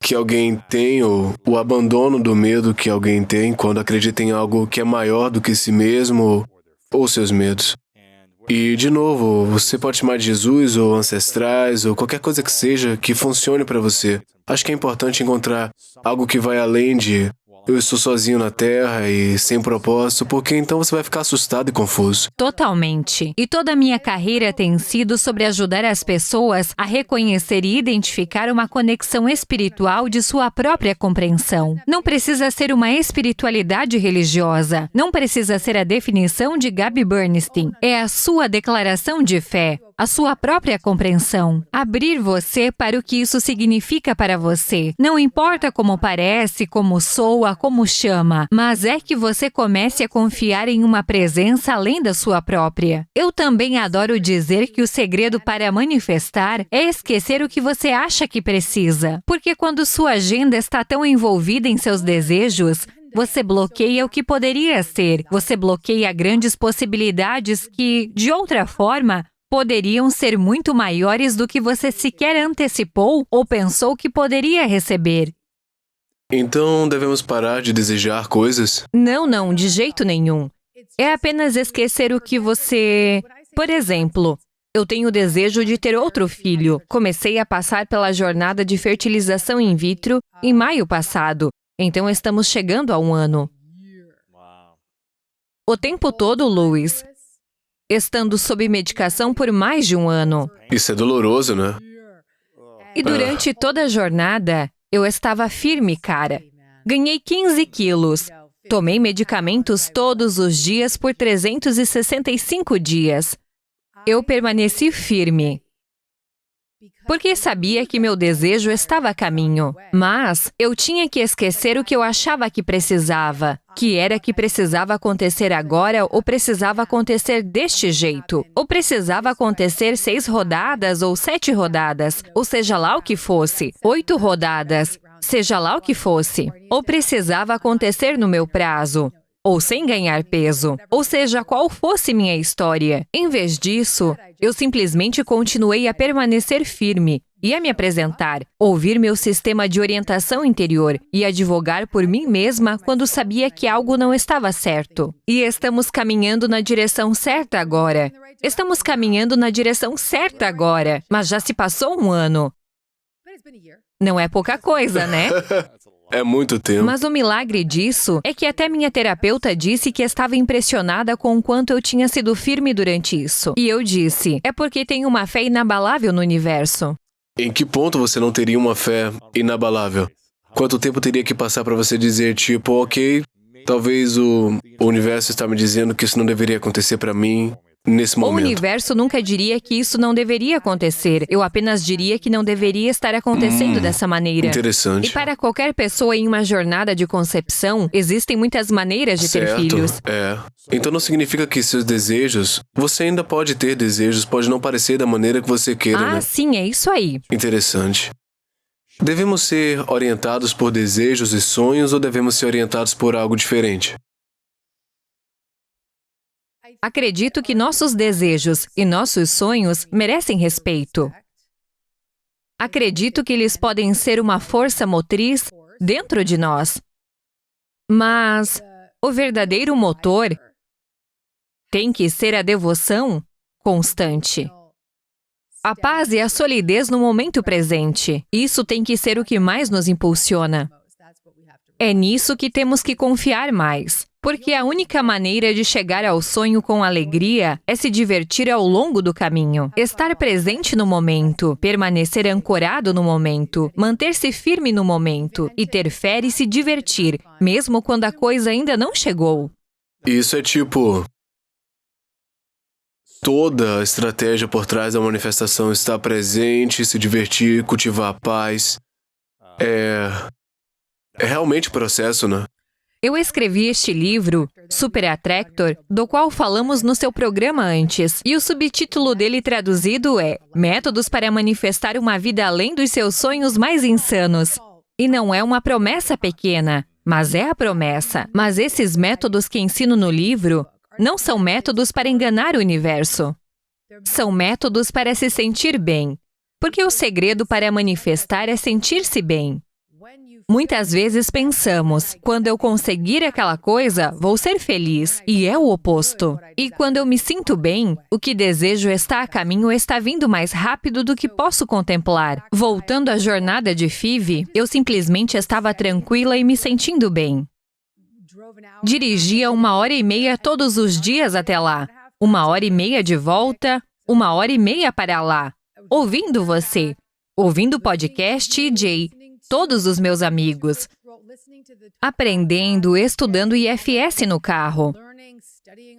que alguém tem, ou o abandono do medo que alguém tem quando acredita em algo que é maior do que si mesmo ou seus medos. E, de novo, você pode chamar de Jesus ou ancestrais ou qualquer coisa que seja que funcione para você. Acho que é importante encontrar algo que vai além de eu estou sozinho na Terra e sem propósito, porque então você vai ficar assustado e confuso. Totalmente. E toda a minha carreira tem sido sobre ajudar as pessoas a reconhecer e identificar uma conexão espiritual de sua própria compreensão. Não precisa ser uma espiritualidade religiosa. Não precisa ser a definição de Gabi Bernstein. É a sua declaração de fé, a sua própria compreensão. Abrir você para o que isso significa para você. Não importa como parece, como soa, como chama, mas é que você comece a confiar em uma presença além da sua própria. Eu também adoro dizer que o segredo para manifestar é esquecer o que você acha que precisa. Porque quando sua agenda está tão envolvida em seus desejos, você bloqueia o que poderia ser. Você bloqueia grandes possibilidades que, de outra forma, poderiam ser muito maiores do que você sequer antecipou ou pensou que poderia receber. Então, devemos parar de desejar coisas? Não, de jeito nenhum. É apenas esquecer o que você... Por exemplo, eu tenho o desejo de ter outro filho. Comecei a passar pela jornada de fertilização in vitro em maio passado. Então, estamos chegando a 1 ano. O tempo todo, Louis, estando sob medicação por mais de 1 ano. Isso é doloroso, né? E durante toda a jornada, eu estava firme, cara. Ganhei 15 quilos. Tomei medicamentos todos os dias por 365 dias. Eu permaneci firme. Porque sabia que meu desejo estava a caminho. Mas eu tinha que esquecer o que eu achava que precisava. Que era que precisava acontecer agora ou precisava acontecer deste jeito. Ou precisava acontecer 6 rodadas ou 7 rodadas. Ou seja lá o que fosse. 8 rodadas. Seja lá o que fosse. Ou precisava acontecer no meu prazo. Ou sem ganhar peso, ou seja, qual fosse minha história. Em vez disso, eu simplesmente continuei a permanecer firme e a me apresentar, ouvir meu sistema de orientação interior e advogar por mim mesma quando sabia que algo não estava certo. E estamos caminhando na direção certa agora. Estamos caminhando na direção certa agora, mas já se passou 1 ano. Não é pouca coisa, né? É muito tempo. Mas o milagre disso é que até minha terapeuta disse que estava impressionada com o quanto eu tinha sido firme durante isso. E eu disse, é porque tenho uma fé inabalável no universo. Em que ponto você não teria uma fé inabalável? Quanto tempo teria que passar para você dizer, tipo, ok, talvez o universo está me dizendo que isso não deveria acontecer para mim nesse O momento? universo nunca diria que isso não deveria acontecer. Eu apenas diria que não deveria estar acontecendo dessa maneira. Interessante. E para qualquer pessoa em uma jornada de concepção, existem muitas maneiras de ter filhos. É. Então não significa que seus desejos... Você ainda pode ter desejos, pode não parecer da maneira que você queira, né? Sim, é isso aí. Interessante. Devemos ser orientados por desejos e sonhos ou devemos ser orientados por algo diferente? Acredito que nossos desejos e nossos sonhos merecem respeito. Acredito que eles podem ser uma força motriz dentro de nós. Mas o verdadeiro motor tem que ser a devoção constante. A paz e a solidez no momento presente. Isso tem que ser o que mais nos impulsiona. É nisso que temos que confiar mais. Porque a única maneira de chegar ao sonho com alegria é se divertir ao longo do caminho. Estar presente no momento, permanecer ancorado no momento, manter-se firme no momento e ter fé e se divertir, mesmo quando a coisa ainda não chegou. Isso é tipo... Toda a estratégia por trás da manifestação está presente, se divertir, cultivar a paz. É realmente processo, né? Eu escrevi este livro, Super Attractor, do qual falamos no seu programa antes, e o subtítulo dele traduzido é Métodos para manifestar uma vida além dos seus sonhos mais insanos. E não é uma promessa pequena, mas é a promessa. Mas esses métodos que ensino no livro não são métodos para enganar o universo. São métodos para se sentir bem, porque o segredo para manifestar é sentir-se bem. Muitas vezes pensamos, quando eu conseguir aquela coisa, vou ser feliz, e é o oposto. E quando eu me sinto bem, o que desejo está a caminho está vindo mais rápido do que posso contemplar. Voltando à jornada de Phoebe, eu simplesmente estava tranquila e me sentindo bem. Dirigia 1h30 todos os dias até lá, 1h30 de volta, 1h30 para lá, ouvindo você, ouvindo o podcast Jay, todos os meus amigos, aprendendo, estudando IFS no carro.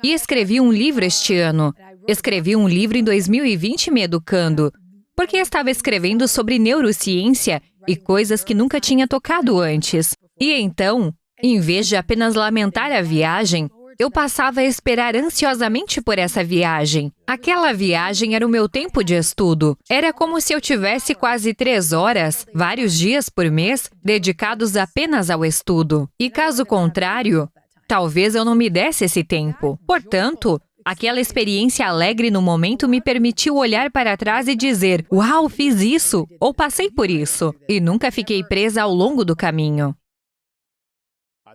E escrevi um livro este ano. Escrevi um livro em 2020 me educando, porque estava escrevendo sobre neurociência e coisas que nunca tinha tocado antes. E então, em vez de apenas lamentar a viagem, eu passava a esperar ansiosamente por essa viagem. Aquela viagem era o meu tempo de estudo. Era como se eu tivesse quase 3 horas, vários dias por mês, dedicados apenas ao estudo. E caso contrário, talvez eu não me desse esse tempo. Portanto, aquela experiência alegre no momento me permitiu olhar para trás e dizer, uau, fiz isso, ou passei por isso. E nunca fiquei presa ao longo do caminho.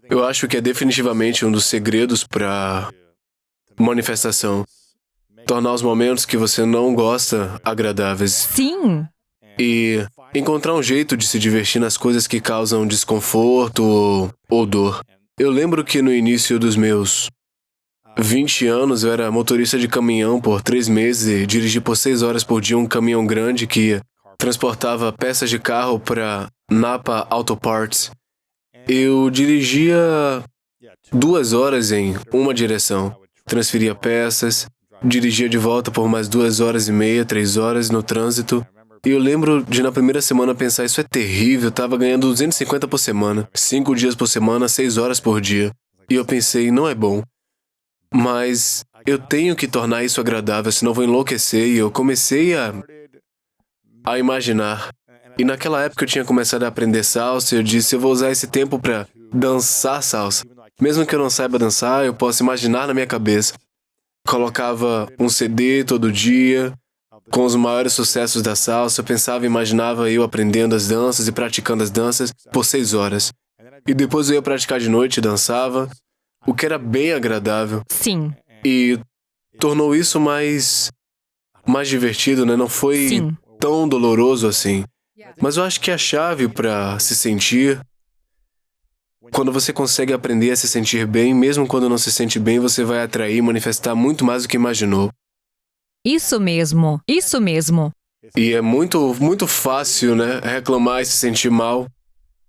Eu acho que é definitivamente um dos segredos para manifestação. Tornar os momentos que você não gosta agradáveis. Sim! E encontrar um jeito de se divertir nas coisas que causam desconforto ou dor. Eu lembro que no início dos meus 20 anos eu era motorista de caminhão por 3 meses e dirigi por 6 horas por dia um caminhão grande que transportava peças de carro para Napa Auto Parts. Eu dirigia 2 horas em uma direção, transferia peças, dirigia de volta por mais 2h30, 3 horas no trânsito. E eu lembro de na primeira semana pensar, isso é terrível, eu estava ganhando 250 por semana, 5 dias por semana, 6 horas por dia. E eu pensei, não é bom. Mas eu tenho que tornar isso agradável, senão vou enlouquecer. E eu comecei a imaginar. E naquela época eu tinha começado a aprender salsa e eu disse, eu vou usar esse tempo para dançar salsa. Mesmo que eu não saiba dançar, eu posso imaginar na minha cabeça. Colocava um CD todo dia, com os maiores sucessos da salsa, eu pensava e imaginava eu aprendendo as danças e praticando as danças por 6 horas. E depois eu ia praticar de noite e dançava, o que era bem agradável. Sim. E tornou isso mais divertido, né? Não foi Sim. tão doloroso assim. Mas eu acho que a chave para se sentir, quando você consegue aprender a se sentir bem, mesmo quando não se sente bem, você vai atrair e manifestar muito mais do que imaginou. Isso mesmo, isso mesmo. E é muito, muito fácil, né? Reclamar e se sentir mal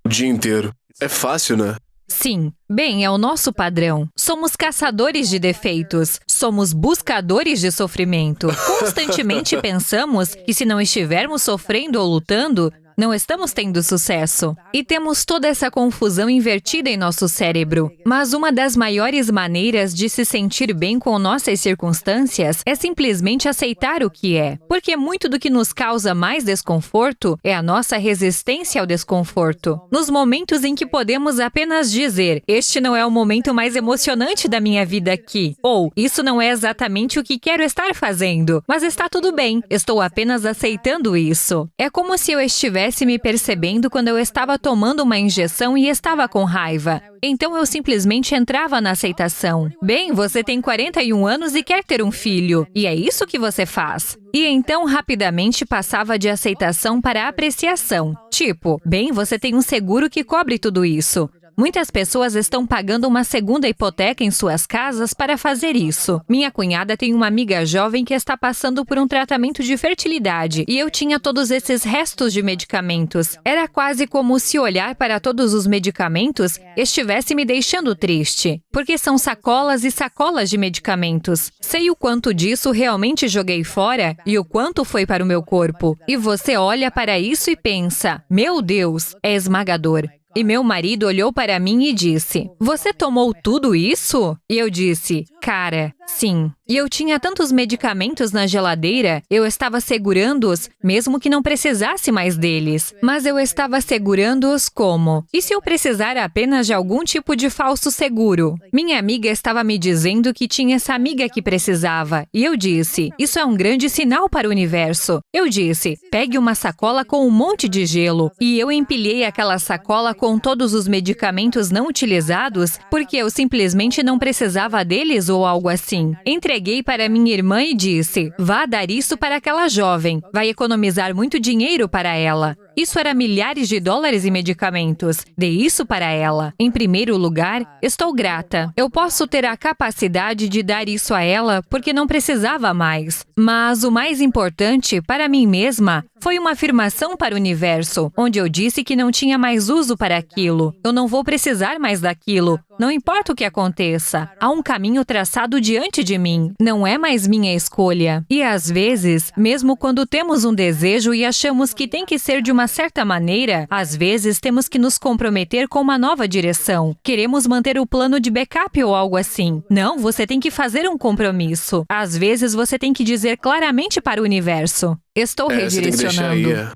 o dia inteiro. É fácil, né? Sim. Bem, é o nosso padrão. Somos caçadores de defeitos. Somos buscadores de sofrimento. Constantemente pensamos que se não estivermos sofrendo ou lutando, não estamos tendo sucesso. E temos toda essa confusão invertida em nosso cérebro. Mas uma das maiores maneiras de se sentir bem com nossas circunstâncias é simplesmente aceitar o que é. Porque muito do que nos causa mais desconforto é a nossa resistência ao desconforto. Nos momentos em que podemos apenas dizer, este não é o momento mais emocionante da minha vida aqui. Ou, isso não é exatamente o que quero estar fazendo. Mas está tudo bem, estou apenas aceitando isso. É como se eu estivesse estivesse me percebendo quando eu estava tomando uma injeção e estava com raiva. Então eu simplesmente entrava na aceitação. Bem, você tem 41 anos e quer ter um filho, e é isso que você faz. E então rapidamente passava de aceitação para apreciação. Tipo, bem, você tem um seguro que cobre tudo isso. Muitas pessoas estão pagando uma segunda hipoteca em suas casas para fazer isso. Minha cunhada tem uma amiga jovem que está passando por um tratamento de fertilidade e eu tinha todos esses restos de medicamentos. Era quase como se olhar para todos os medicamentos estivesse me deixando triste, porque são sacolas e sacolas de medicamentos. Sei o quanto disso realmente joguei fora e o quanto foi para o meu corpo. E você olha para isso e pensa, meu Deus, é esmagador. E meu marido olhou para mim e disse, você tomou tudo isso? E eu disse, cara, sim. E eu tinha tantos medicamentos na geladeira, eu estava segurando-os, mesmo que não precisasse mais deles. Mas eu estava segurando-os como? E se eu precisar apenas de algum tipo de falso seguro? Minha amiga estava me dizendo que tinha essa amiga que precisava. E eu disse, isso é um grande sinal para o universo. Eu disse, pegue uma sacola com um monte de gelo. E eu empilhei aquela sacola com todos os medicamentos não utilizados, porque eu simplesmente não precisava deles ou algo assim. Entreguei para minha irmã e disse, vá dar isso para aquela jovem, vai economizar muito dinheiro para ela. Isso era milhares de dólares em medicamentos. Dê isso para ela. Em primeiro lugar, estou grata. Eu posso ter a capacidade de dar isso a ela porque não precisava mais. Mas o mais importante, para mim mesma, foi uma afirmação para o universo, onde eu disse que não tinha mais uso para aquilo. Eu não vou precisar mais daquilo. Não importa o que aconteça. Há um caminho traçado diante de mim. Não é mais minha escolha. E às vezes, mesmo quando temos um desejo e achamos que tem que ser de uma certa maneira, às vezes temos que nos comprometer com uma nova direção. Queremos manter o plano de backup ou algo assim. Não, você tem que fazer um compromisso. Às vezes você tem que dizer claramente para o universo. Estou redirecionando.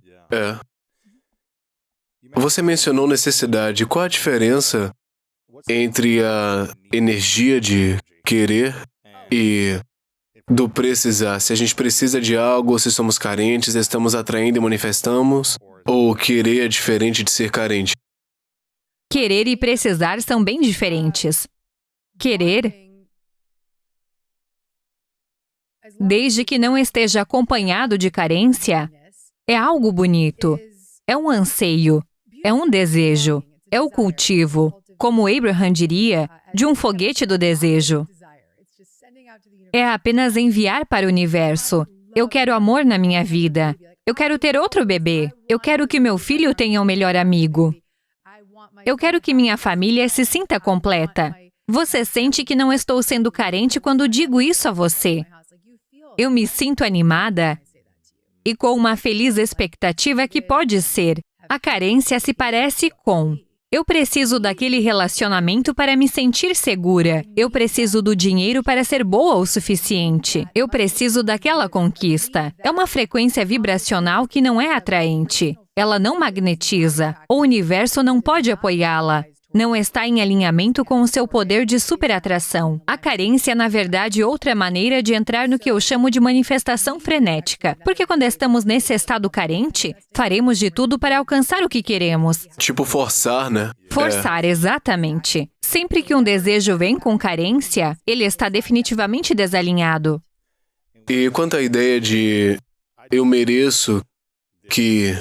Você mencionou necessidade. Qual a diferença entre a energia de querer e do precisar? Se a gente precisa de algo, se somos carentes, estamos atraindo e manifestamos, ou querer é diferente de ser carente? Querer e precisar são bem diferentes. Querer, desde que não esteja acompanhado de carência, é algo bonito, é um anseio, é um desejo, é o cultivo, como Abraham diria, de um foguete do desejo. É apenas enviar para o universo. Eu quero amor na minha vida. Eu quero ter outro bebê. Eu quero que meu filho tenha um melhor amigo. Eu quero que minha família se sinta completa. Você sente que não estou sendo carente quando digo isso a você. Eu me sinto animada e com uma feliz expectativa que pode ser. A carência se parece com: eu preciso daquele relacionamento para me sentir segura. Eu preciso do dinheiro para ser boa o suficiente. Eu preciso daquela conquista. É uma frequência vibracional que não é atraente. Ela não magnetiza. O universo não pode apoiá-la. Não está em alinhamento com o seu poder de superatração. A carência é, na verdade, outra maneira de entrar no que eu chamo de manifestação frenética. Porque quando estamos nesse estado carente, faremos de tudo para alcançar o que queremos. Tipo forçar, né? Forçar, exatamente. Sempre que um desejo vem com carência, ele está definitivamente desalinhado. E quanto à ideia de eu mereço que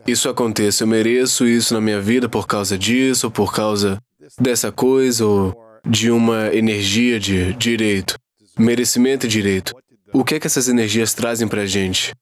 isso aconteça, eu mereço isso na minha vida por causa disso, ou por causa dessa coisa, ou de uma energia de direito, merecimento e direito. O que é que essas energias trazem pra gente?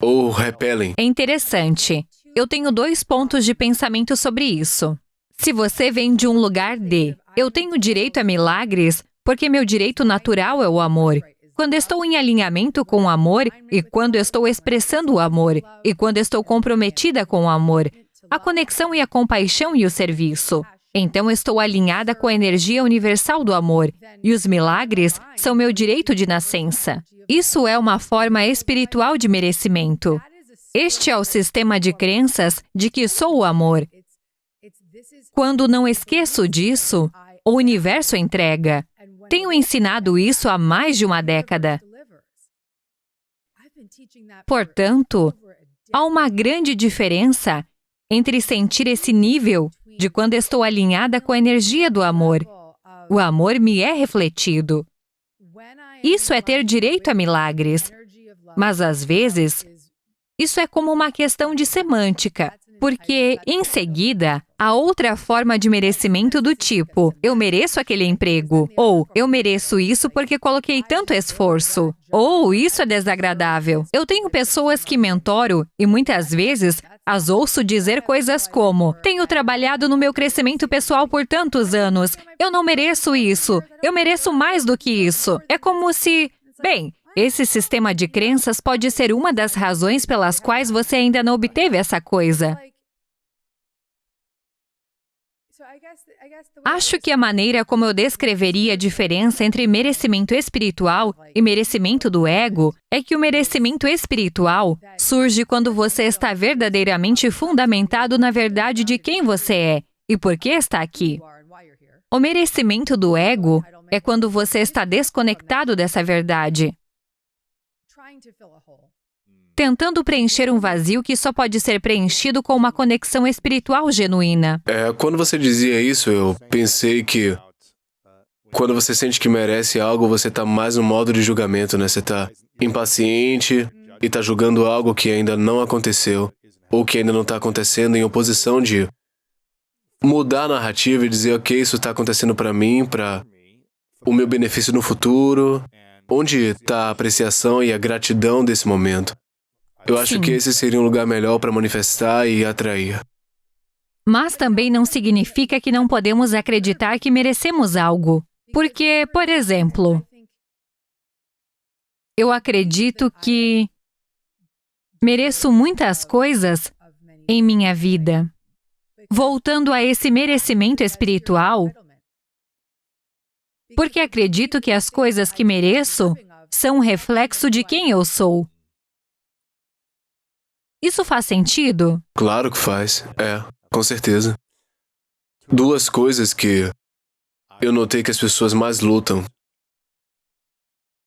Ou repelem? É interessante. Eu tenho 2 pontos de pensamento sobre isso. Se você vem de um lugar de eu tenho direito a milagres porque meu direito natural é o amor. Quando estou em alinhamento com o amor e quando estou expressando o amor e quando estou comprometida com o amor, a conexão e a compaixão e o serviço. Então estou alinhada com a energia universal do amor e os milagres são meu direito de nascença. Isso é uma forma espiritual de merecimento. Este é o sistema de crenças de que sou o amor. Quando não esqueço disso, o universo entrega. Tenho ensinado isso há mais de uma década. Portanto, Há uma grande diferença entre sentir esse nível de quando estou alinhada com a energia do amor. O amor me é refletido. Isso é ter direito a milagres. Mas, às vezes, isso é como uma questão de semântica. Porque, em seguida, há outra forma de merecimento do tipo, eu mereço aquele emprego, ou eu mereço isso porque coloquei tanto esforço, ou isso é desagradável. Eu tenho pessoas que mentoro e muitas vezes as ouço dizer coisas como, tenho trabalhado no meu crescimento pessoal por tantos anos, eu não mereço isso, eu mereço mais do que isso. É como se, bem, esse sistema de crenças pode ser uma das razões pelas quais você ainda não obteve essa coisa. Acho que a maneira como eu descreveria a diferença entre merecimento espiritual e merecimento do ego é que o merecimento espiritual surge quando você está verdadeiramente fundamentado na verdade de quem você é e por que está aqui. O merecimento do ego é quando você está desconectado dessa verdade, tentando preencher um vazio que só pode ser preenchido com uma conexão espiritual genuína. Quando você dizia isso, eu pensei que quando você sente que merece algo, você está mais no modo de julgamento, né? Você está impaciente e está julgando algo que ainda não aconteceu, ou que ainda não está acontecendo, em oposição de mudar a narrativa e dizer, ok, isso está acontecendo para mim, para o meu benefício no futuro. Onde está a apreciação e a gratidão desse momento? Eu acho que esse seria um lugar melhor para manifestar e atrair. Mas também não significa que não podemos acreditar que merecemos algo. Porque, por exemplo, eu acredito que mereço muitas coisas em minha vida. Voltando a esse merecimento espiritual, porque acredito que as coisas que mereço são um reflexo de quem eu sou. Isso faz sentido? Claro que faz. Com certeza. Duas coisas que eu notei que as pessoas mais lutam.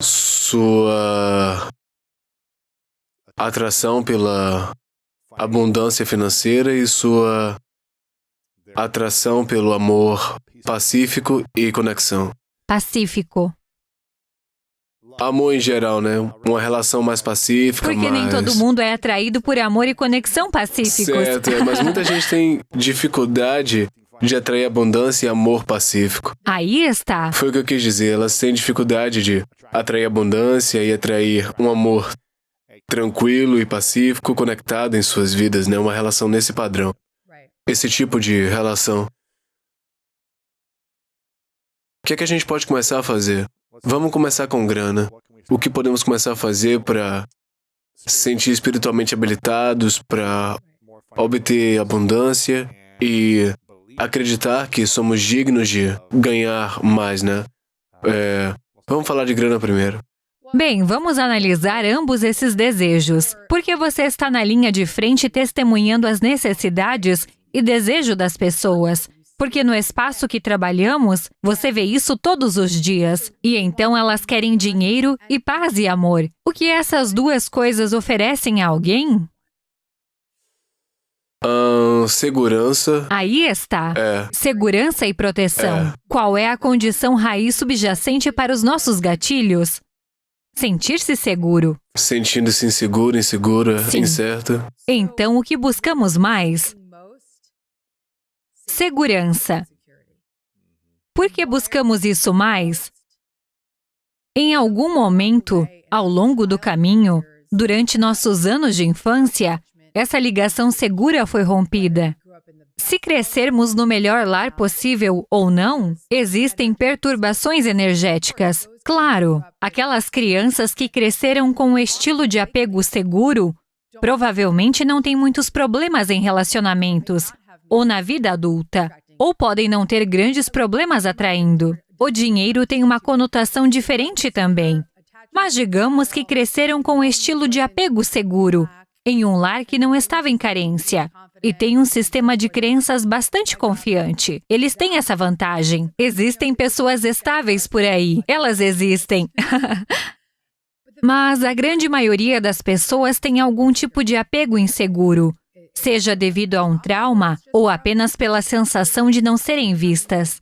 Sua atração pela abundância financeira e sua atração pelo amor pacífico e conexão. Pacífico. Amor em geral, né? Uma relação mais pacífica, Porque nem todo mundo é atraído por amor e conexão pacíficos. Certo, mas muita gente tem dificuldade de atrair abundância e amor pacífico. Aí está. Foi o que eu quis dizer, elas têm dificuldade de atrair abundância e atrair um amor tranquilo e pacífico conectado em suas vidas, né? Uma relação nesse padrão. Esse tipo de relação. O que é que a gente pode começar a fazer? Vamos começar com grana. O que podemos começar a fazer para se sentir espiritualmente habilitados, para obter abundância e acreditar que somos dignos de ganhar mais, né? Vamos falar de grana primeiro. Bem, vamos analisar ambos esses desejos. Porque você está na linha de frente testemunhando as necessidades e desejo das pessoas. Porque no espaço que trabalhamos, você vê isso todos os dias. E então elas querem dinheiro e paz e amor. O que essas duas coisas oferecem a alguém? Segurança. Aí está. Segurança e proteção. Qual é a condição raiz subjacente para os nossos gatilhos? Sentir-se seguro. Sentindo-se inseguro, insegura, incerta. Então, o que buscamos mais? Segurança. Por que buscamos isso mais? Em algum momento, ao longo do caminho, durante nossos anos de infância, essa ligação segura foi rompida. Se crescermos no melhor lar possível ou não, existem perturbações energéticas. Claro, aquelas crianças que cresceram com um estilo de apego seguro provavelmente não têm muitos problemas em relacionamentos ou na vida adulta, ou podem não ter grandes problemas atraindo. O dinheiro tem uma conotação diferente também. Mas digamos que cresceram com um estilo de apego seguro, em um lar que não estava em carência, e tem um sistema de crenças bastante confiante. Eles têm essa vantagem. Existem pessoas estáveis por aí. Elas existem. Mas a grande maioria das pessoas tem algum tipo de apego inseguro, seja devido a um trauma ou apenas pela sensação de não serem vistas.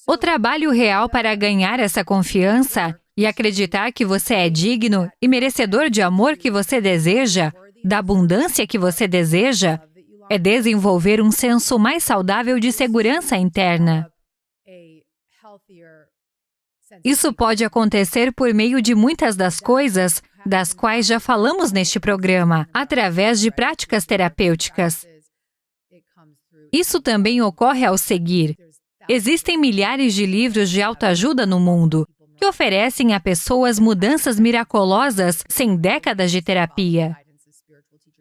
O trabalho real para ganhar essa confiança e acreditar que você é digno e merecedor de amor que você deseja, da abundância que você deseja, é desenvolver um senso mais saudável de segurança interna. Isso pode acontecer por meio de muitas das coisas das quais já falamos neste programa, através de práticas terapêuticas. Isso também ocorre ao seguir. Existem milhares de livros de autoajuda no mundo que oferecem a pessoas mudanças miraculosas sem décadas de terapia.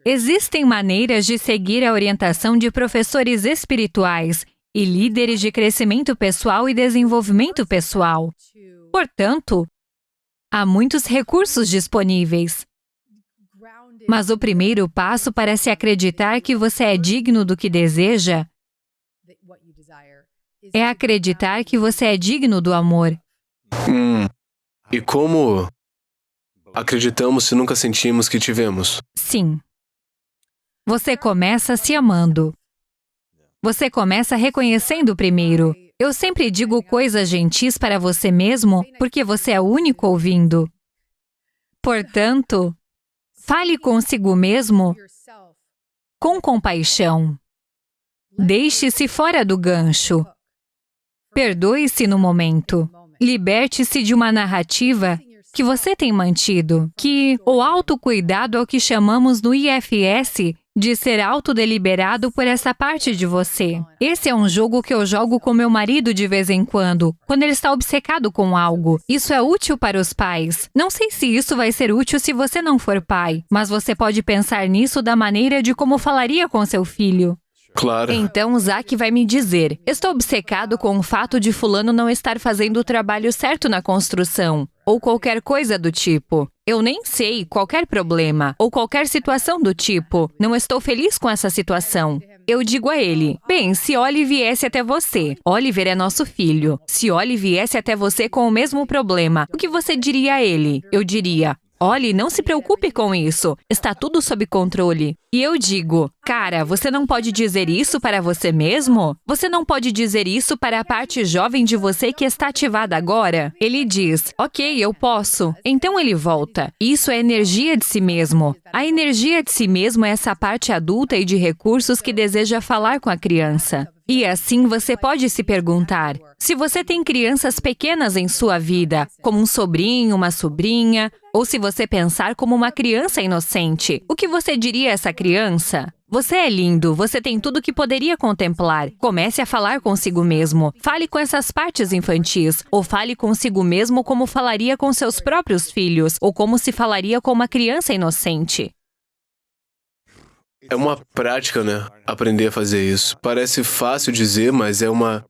Existem maneiras de seguir a orientação de professores espirituais e líderes de crescimento pessoal e desenvolvimento pessoal. Portanto, há muitos recursos disponíveis. Mas o primeiro passo para se acreditar que você é digno do que deseja é acreditar que você é digno do amor. E como acreditamos se nunca sentimos que tivemos? Sim. Você começa se amando. Você começa reconhecendo primeiro. Eu sempre digo coisas gentis para você mesmo, porque você é o único ouvindo. Portanto, fale consigo mesmo com compaixão. Deixe-se fora do gancho. Perdoe-se no momento. Liberte-se de uma narrativa que você tem mantido, que o autocuidado é o que chamamos no IFS de ser autodeliberado por essa parte de você. Esse é um jogo que eu jogo com meu marido de vez em quando ele está obcecado com algo. Isso é útil para os pais. Não sei se isso vai ser útil se você não for pai, mas você pode pensar nisso da maneira de como falaria com seu filho. Claro. Então, Zack vai me dizer, estou obcecado com o fato de fulano não estar fazendo o trabalho certo na construção, ou qualquer coisa do tipo. Eu nem sei, qualquer problema, ou qualquer situação do tipo. Não estou feliz com essa situação. Eu digo a ele, bem, se Oli viesse até você, Oliver é nosso filho. Se Oli viesse até você com o mesmo problema, o que você diria a ele? Eu diria, Oli, não se preocupe com isso. Está tudo sob controle. E eu digo, cara, você não pode dizer isso para você mesmo? Você não pode dizer isso para a parte jovem de você que está ativada agora? Ele diz, ok, eu posso. Então ele volta. Isso é energia de si mesmo. A energia de si mesmo é essa parte adulta e de recursos que deseja falar com a criança. E assim você pode se perguntar, se você tem crianças pequenas em sua vida, como um sobrinho, uma sobrinha, ou se você pensar como uma criança inocente, o que você diria a essa criança? Você é lindo, você tem tudo que poderia contemplar. Comece a falar consigo mesmo. Fale com essas partes infantis, ou fale consigo mesmo como falaria com seus próprios filhos, ou como se falaria com uma criança inocente. É uma prática, né? Aprender a fazer isso. Parece fácil dizer, mas é uma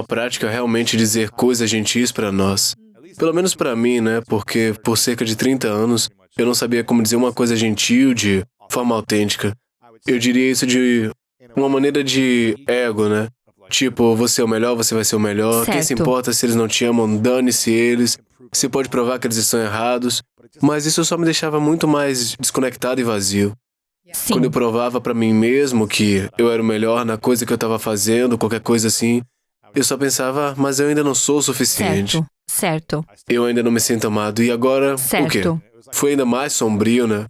prática realmente dizer coisas gentis para nós. Pelo menos para mim, né? Porque por cerca de 30 anos, eu não sabia como dizer uma coisa gentil de forma autêntica. Eu diria isso de uma maneira de ego, né? Tipo, você é o melhor, você vai ser o melhor. Certo. Quem se importa se eles não te amam, dane-se eles. Você pode provar que eles estão errados. Mas isso só me deixava muito mais desconectado e vazio. Sim. Quando eu provava pra mim mesmo que eu era o melhor na coisa que eu estava fazendo, qualquer coisa assim, eu só pensava, mas eu ainda não sou o suficiente. Certo. Eu ainda não me sinto amado. E agora, o quê? Certo. Foi ainda mais sombrio, né?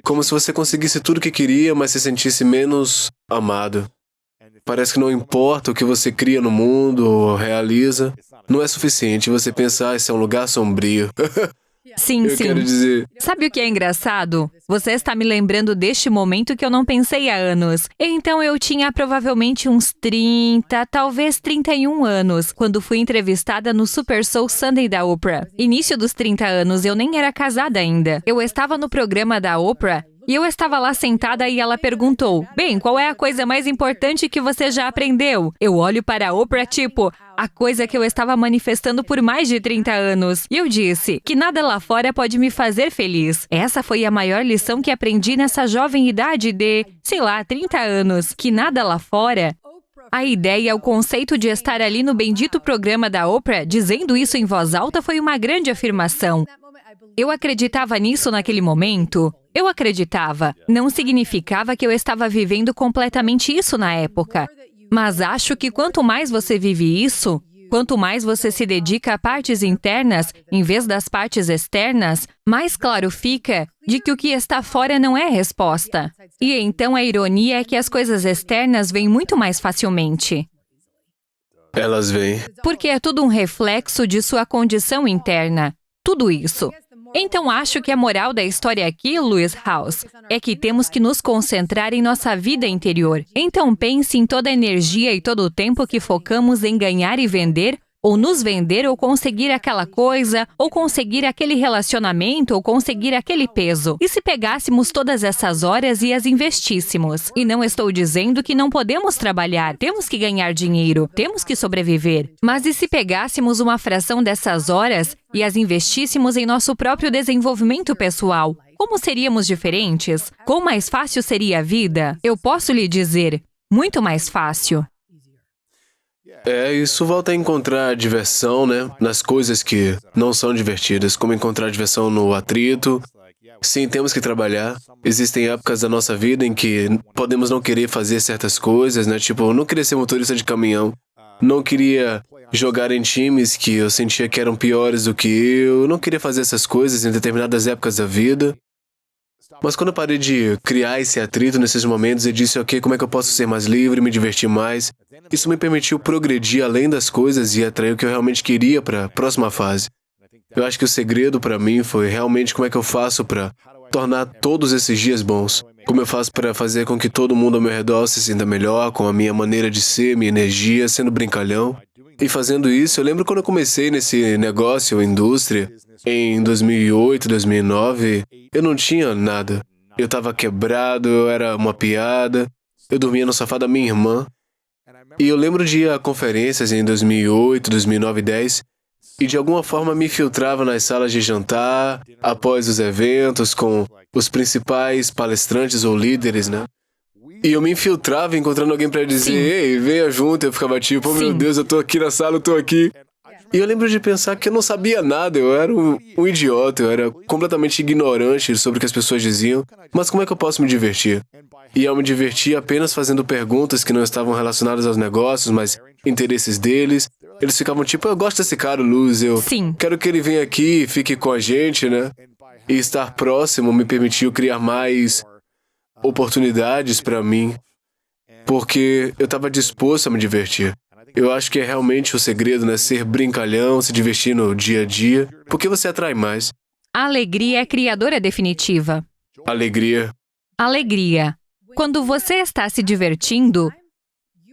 Como se você conseguisse tudo o que queria, mas se sentisse menos amado. Parece que não importa o que você cria no mundo ou realiza, não é suficiente você pensar, esse é um lugar sombrio. Sim, Eu sim. quero dizer, Sabe o que é engraçado? Você está me lembrando deste momento que eu não pensei há anos. Então eu tinha provavelmente uns 30, talvez 31 anos, quando fui entrevistada no Super Soul Sunday da Oprah. Início dos 30 anos, eu nem era casada ainda. Eu estava no programa da Oprah e eu estava lá sentada e ela perguntou, bem, qual é a coisa mais importante que você já aprendeu? Eu olho para a Oprah tipo, a coisa que eu estava manifestando por mais de 30 anos. E eu disse, que nada lá fora pode me fazer feliz. Essa foi a maior lição que aprendi nessa jovem idade de, 30 anos. Que nada lá fora... A ideia, o conceito de estar ali no bendito programa da Oprah, dizendo isso em voz alta, foi uma grande afirmação. Eu acreditava nisso naquele momento? Eu acreditava. Não significava que eu estava vivendo completamente isso na época. Mas acho que quanto mais você vive isso, quanto mais você se dedica a partes internas, em vez das partes externas, mais claro fica de que o que está fora não é a resposta. E então a ironia é que as coisas externas vêm muito mais facilmente. Elas vêm. Porque é tudo um reflexo de sua condição interna. Tudo isso. Então acho que a moral da história aqui, Lewis Howes, é que temos que nos concentrar em nossa vida interior. Então pense em toda a energia e todo o tempo que focamos em ganhar e vender, ou nos vender, ou conseguir aquela coisa, ou conseguir aquele relacionamento, ou conseguir aquele peso. E se pegássemos todas essas horas e as investíssemos? E não estou dizendo que não podemos trabalhar, temos que ganhar dinheiro, temos que sobreviver. Mas e se pegássemos uma fração dessas horas e as investíssemos em nosso próprio desenvolvimento pessoal? Como seríamos diferentes? Quão mais fácil seria a vida? Eu posso lhe dizer, muito mais fácil. Isso volta a encontrar diversão, né? Nas coisas que não são divertidas, como encontrar diversão no atrito. Sim, temos que trabalhar. Existem épocas da nossa vida em que podemos não querer fazer certas coisas, né? Tipo, eu não queria ser motorista de caminhão. Não queria jogar em times que eu sentia que eram piores do que eu. Não queria fazer essas coisas em determinadas épocas da vida. Mas quando eu parei de criar esse atrito nesses momentos e disse, ok, como é que eu posso ser mais livre, me divertir mais? Isso me permitiu progredir além das coisas e atrair o que eu realmente queria para a próxima fase. Eu acho que o segredo para mim foi realmente como é que eu faço para tornar todos esses dias bons. Como eu faço para fazer com que todo mundo ao meu redor se sinta melhor, com a minha maneira de ser, minha energia, sendo brincalhão. E fazendo isso, eu lembro quando eu comecei nesse negócio, indústria, em 2008, 2009, eu não tinha nada. Eu estava quebrado, eu era uma piada, eu dormia no sofá da minha irmã. E eu lembro de ir a conferências em 2008, 2009 e 2010, e de alguma forma me filtrava nas salas de jantar, após os eventos, com os principais palestrantes ou líderes, né? E eu me infiltrava encontrando alguém para dizer, ei, venha junto, eu ficava tipo, oh meu Deus, eu tô aqui na sala, eu tô aqui. E eu lembro de pensar que eu não sabia nada, eu era um idiota, eu era completamente ignorante sobre o que as pessoas diziam, mas como é que eu posso me divertir? E ao me divertir apenas fazendo perguntas que não estavam relacionadas aos negócios, mas interesses deles, eles ficavam tipo, eu gosto desse cara, Luz, eu quero que ele venha aqui e fique com a gente, né? E estar próximo me permitiu criar mais oportunidades para mim, porque eu estava disposto a me divertir. Eu acho que é realmente o segredo, né? Ser brincalhão, se divertir no dia a dia, porque você atrai mais. A alegria é criadora definitiva. Alegria. Alegria. Quando você está se divertindo,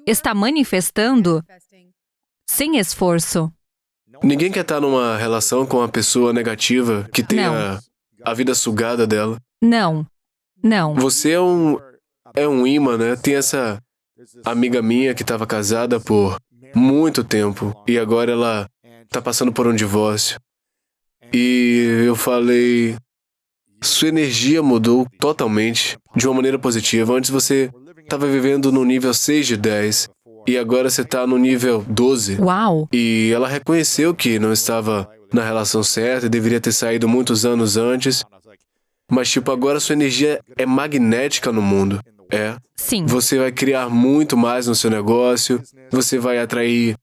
está manifestando sem esforço. Ninguém quer estar numa relação com uma pessoa negativa que tenha a vida sugada dela. Não. Não. Você é um imã, né? Tem essa amiga minha que estava casada por muito tempo e agora ela está passando por um divórcio. E eu falei, sua energia mudou totalmente, de uma maneira positiva. Antes você estava vivendo no nível 6 de 10 e agora você está no nível 12. Uau! E ela reconheceu que não estava na relação certa e deveria ter saído muitos anos antes. Mas, tipo, agora sua energia é magnética no mundo. Sim. Você vai criar muito mais no seu negócio, você vai atrair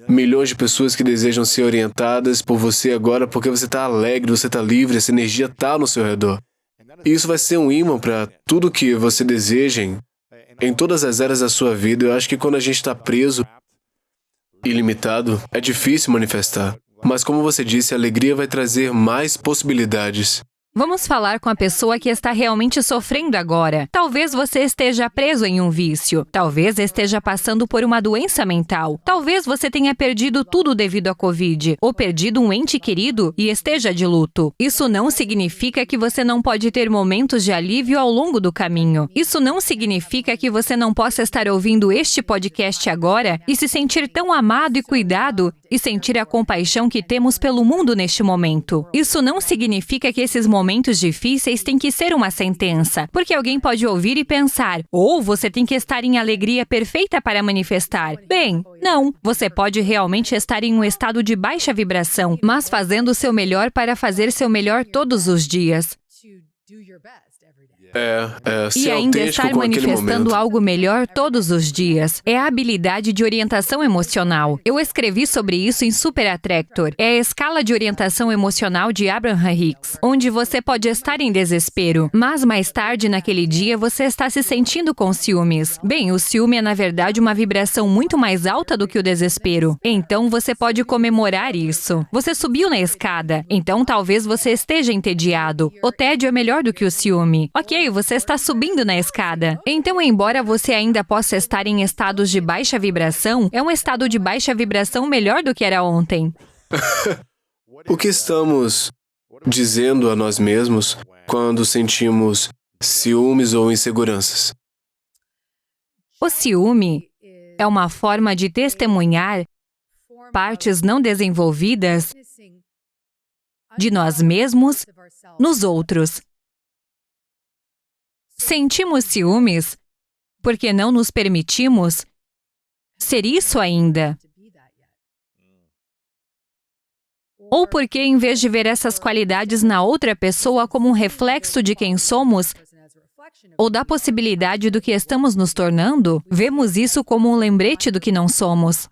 milhões de pessoas que desejam ser orientadas por você agora porque você está alegre, você está livre, essa energia está no seu redor. E isso vai ser um imã para tudo que você deseja em todas as áreas da sua vida. Eu acho que quando a gente está preso e limitado, é difícil manifestar. Mas como você disse, a alegria vai trazer mais possibilidades. Vamos falar com a pessoa que está realmente sofrendo agora. Talvez você esteja preso em um vício. Talvez esteja passando por uma doença mental. Talvez você tenha perdido tudo devido à Covid. Ou perdido um ente querido e esteja de luto. Isso não significa que você não pode ter momentos de alívio ao longo do caminho. Isso não significa que você não possa estar ouvindo este podcast agora e se sentir tão amado e cuidado e sentir a compaixão que temos pelo mundo neste momento. Isso não significa que esses momentos momentos difíceis tem que ser uma sentença, porque alguém pode ouvir e pensar, ou você tem que estar em alegria perfeita para manifestar. Bem, não. Você pode realmente estar em um estado de baixa vibração, mas fazendo o seu melhor para fazer seu melhor todos os dias. Ser E ainda autêntico estar com aquele manifestando momento. algo melhor todos os dias. É a habilidade de orientação emocional. Eu escrevi sobre isso em Super Attractor. É a escala de orientação emocional de Abraham Hicks, onde você pode estar em desespero, mas mais tarde naquele dia você está se sentindo com ciúmes. Bem, o ciúme é na verdade uma vibração muito mais alta do que o desespero. Então você pode comemorar isso. Você subiu na escada, então talvez você esteja entediado. O tédio é melhor do que o ciúme. Ok, você está subindo na escada. Então, embora você ainda possa estar em estados de baixa vibração, é um estado de baixa vibração melhor do que era ontem. O que estamos dizendo a nós mesmos quando sentimos ciúmes ou inseguranças? O ciúme é uma forma de testemunhar partes não desenvolvidas de nós mesmos nos outros. Sentimos ciúmes porque não nos permitimos ser isso ainda. Ou porque, em vez de ver essas qualidades na outra pessoa como um reflexo de quem somos, ou da possibilidade do que estamos nos tornando, vemos isso como um lembrete do que não somos.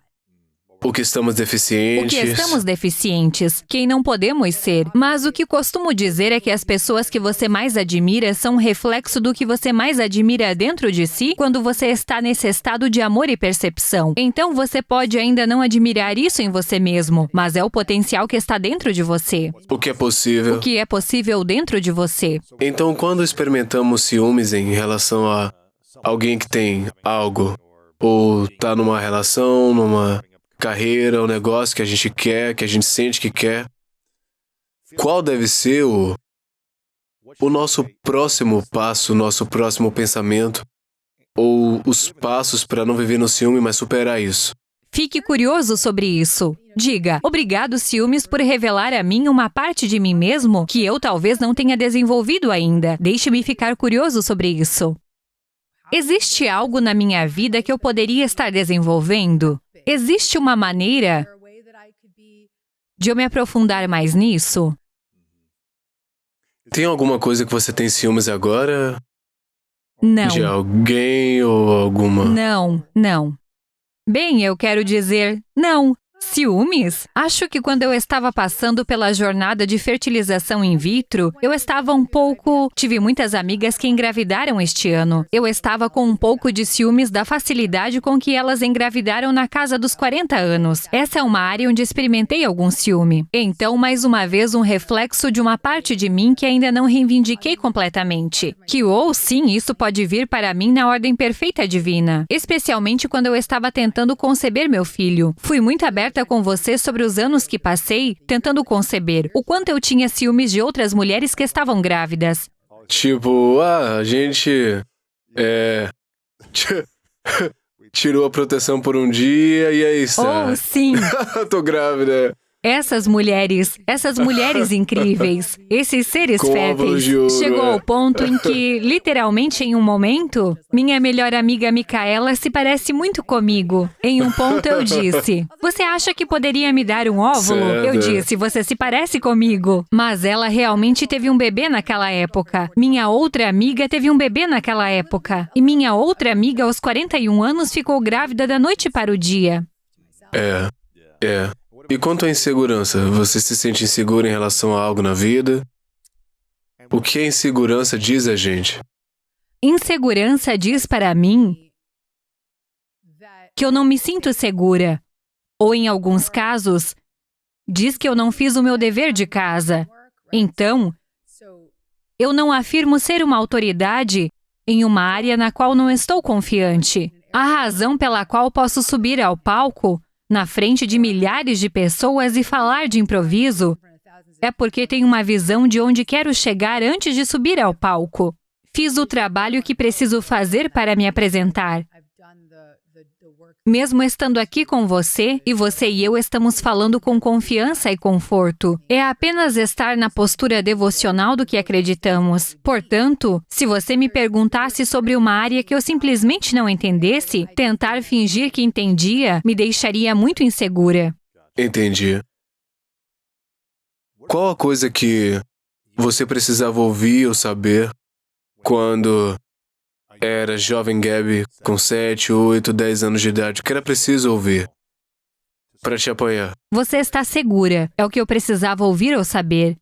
O que estamos deficientes? O que estamos deficientes, quem não podemos ser. Mas o que costumo dizer é que as pessoas que você mais admira são um reflexo do que você mais admira dentro de si quando você está nesse estado de amor e percepção. Então você pode ainda não admirar isso em você mesmo, mas é o potencial que está dentro de você. O que é possível? O que é possível dentro de você. Então, quando experimentamos ciúmes em relação a alguém que tem algo, ou está numa relação, numa carreira, um negócio que a gente quer, que a gente sente que quer, qual deve ser o nosso próximo passo, o nosso próximo pensamento, ou os passos para não viver no ciúme, mas superar isso? Fique curioso sobre isso. Diga, obrigado, ciúmes, por revelar a mim uma parte de mim mesmo que eu talvez não tenha desenvolvido ainda. Deixe-me ficar curioso sobre isso. Existe algo na minha vida que eu poderia estar desenvolvendo? Existe uma maneira de eu me aprofundar mais nisso? Tem alguma coisa que você tem ciúmes agora? Não. De alguém ou alguma? Não. Bem, eu quero dizer, não. Ciúmes? Acho que quando eu estava passando pela jornada de fertilização in vitro, eu estava um pouco... Tive muitas amigas que engravidaram este ano. Eu estava com um pouco de ciúmes da facilidade com que elas engravidaram na casa dos 40 anos. Essa é uma área onde experimentei algum ciúme. Então, mais uma vez, um reflexo de uma parte de mim que ainda não reivindiquei completamente. Que, ou sim, isso pode vir para mim na ordem perfeita divina. Especialmente quando eu estava tentando conceber meu filho. Fui muito aberta com você sobre os anos que passei tentando conceber, o quanto eu tinha ciúmes de outras mulheres que estavam grávidas. Tipo, a gente tirou a proteção por um dia e aí está. Oh, sim. Tô grávida. Essas mulheres incríveis, esses seres Com óvulos férteis, de ouro, chegou é. ao ponto em que, literalmente em um momento, minha melhor amiga Micaela se parece muito comigo. Em um ponto eu disse, você acha que poderia me dar um óvulo? Certo. Eu disse, você se parece comigo. Mas ela realmente teve um bebê naquela época. Minha outra amiga teve um bebê naquela época. E minha outra amiga, aos 41 anos, ficou grávida da noite para o dia. É. E quanto à insegurança, você se sente inseguro em relação a algo na vida? O que a insegurança diz a gente? Insegurança diz para mim que eu não me sinto segura. Ou, em alguns casos, diz que eu não fiz o meu dever de casa. Então, eu não afirmo ser uma autoridade em uma área na qual não estou confiante. A razão pela qual posso subir ao palco na frente de milhares de pessoas e falar de improviso é porque tenho uma visão de onde quero chegar antes de subir ao palco. Fiz o trabalho que preciso fazer para me apresentar. Mesmo estando aqui com você e eu estamos falando com confiança e conforto. É apenas estar na postura devocional do que acreditamos. Portanto, se você me perguntasse sobre uma área que eu simplesmente não entendesse, tentar fingir que entendia me deixaria muito insegura. Entendi. Qual a coisa que você precisava ouvir ou saber quando era jovem Gabby, com 7, 8, 10 anos de idade? O que era preciso ouvir para te apoiar? Você está segura. É o que eu precisava ouvir ou saber.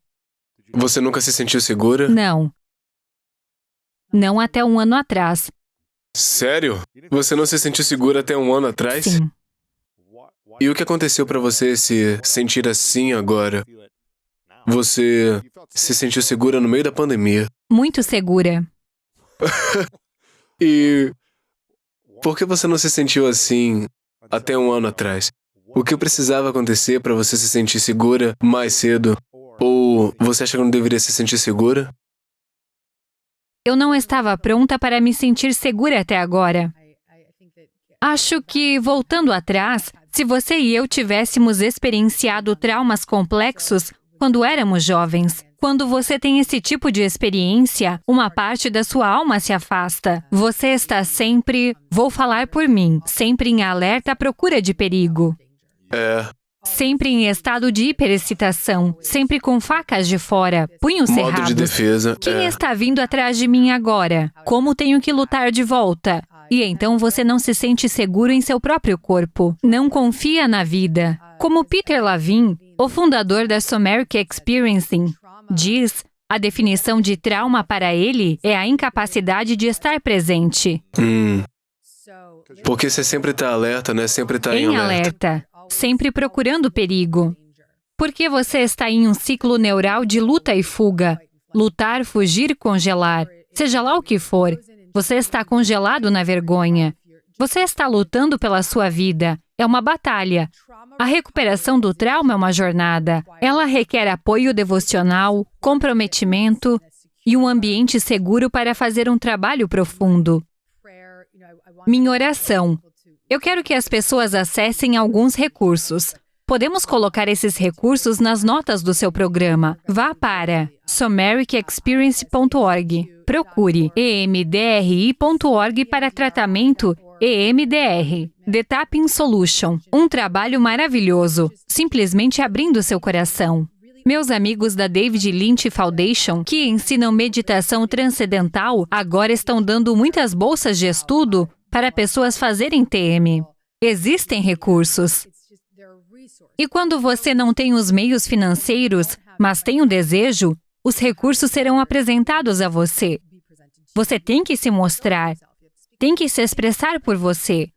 Você nunca se sentiu segura? Não. Não até um ano atrás. Sério? Você não se sentiu segura até um ano atrás? Sim. E o que aconteceu para você se sentir assim agora? Você se sentiu segura no meio da pandemia. Muito segura. E por que você não se sentiu assim até um ano atrás? O que precisava acontecer para você se sentir segura mais cedo? Ou você acha que não deveria se sentir segura? Eu não estava pronta para me sentir segura até agora. Acho que, voltando atrás, se você e eu tivéssemos experienciado traumas complexos quando éramos jovens, quando você tem esse tipo de experiência, uma parte da sua alma se afasta. Você está sempre, vou falar por mim, sempre em alerta à procura de perigo. Sempre em estado de hiperexcitação, sempre com facas de fora, punhos Modo cerrados. de defesa. Quem está vindo atrás de mim agora? Como tenho que lutar de volta? E então você não se sente seguro em seu próprio corpo. Não confia na vida. Como Peter Lavin, o fundador da Someric Experiencing, diz, a definição de trauma para ele é a incapacidade de estar presente. Porque você sempre está alerta, né? Sempre está em Em alerta. alerta, sempre procurando perigo. Porque você está em um ciclo neural de luta e fuga. Lutar, fugir, congelar. Seja lá o que for, você está congelado na vergonha. Você está lutando pela sua vida. É uma batalha. A recuperação do trauma é uma jornada. Ela requer apoio devocional, comprometimento e um ambiente seguro para fazer um trabalho profundo. Minha oração. Eu quero que as pessoas acessem alguns recursos. Podemos colocar esses recursos nas notas do seu programa. Vá para somericexperience.org. Procure emdri.org para tratamento EMDR. The Tapping Solution. Um trabalho maravilhoso. Simplesmente abrindo seu coração. Meus amigos da David Lynch Foundation, que ensinam meditação transcendental, agora estão dando muitas bolsas de estudo para pessoas fazerem TM. Existem recursos. E quando você não tem os meios financeiros, mas tem um desejo, os recursos serão apresentados a você. Você tem que se mostrar, tem que se expressar por você.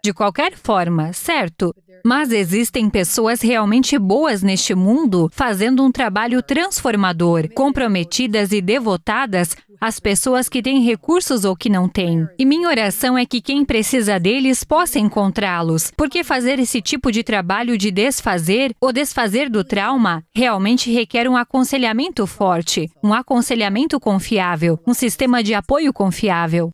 De qualquer forma, certo? Mas existem pessoas realmente boas neste mundo fazendo um trabalho transformador, comprometidas e devotadas às pessoas que têm recursos ou que não têm. E minha oração é que quem precisa deles possa encontrá-los, porque fazer esse tipo de trabalho de desfazer ou desfazer do trauma realmente requer um aconselhamento forte, um aconselhamento confiável, um sistema de apoio confiável.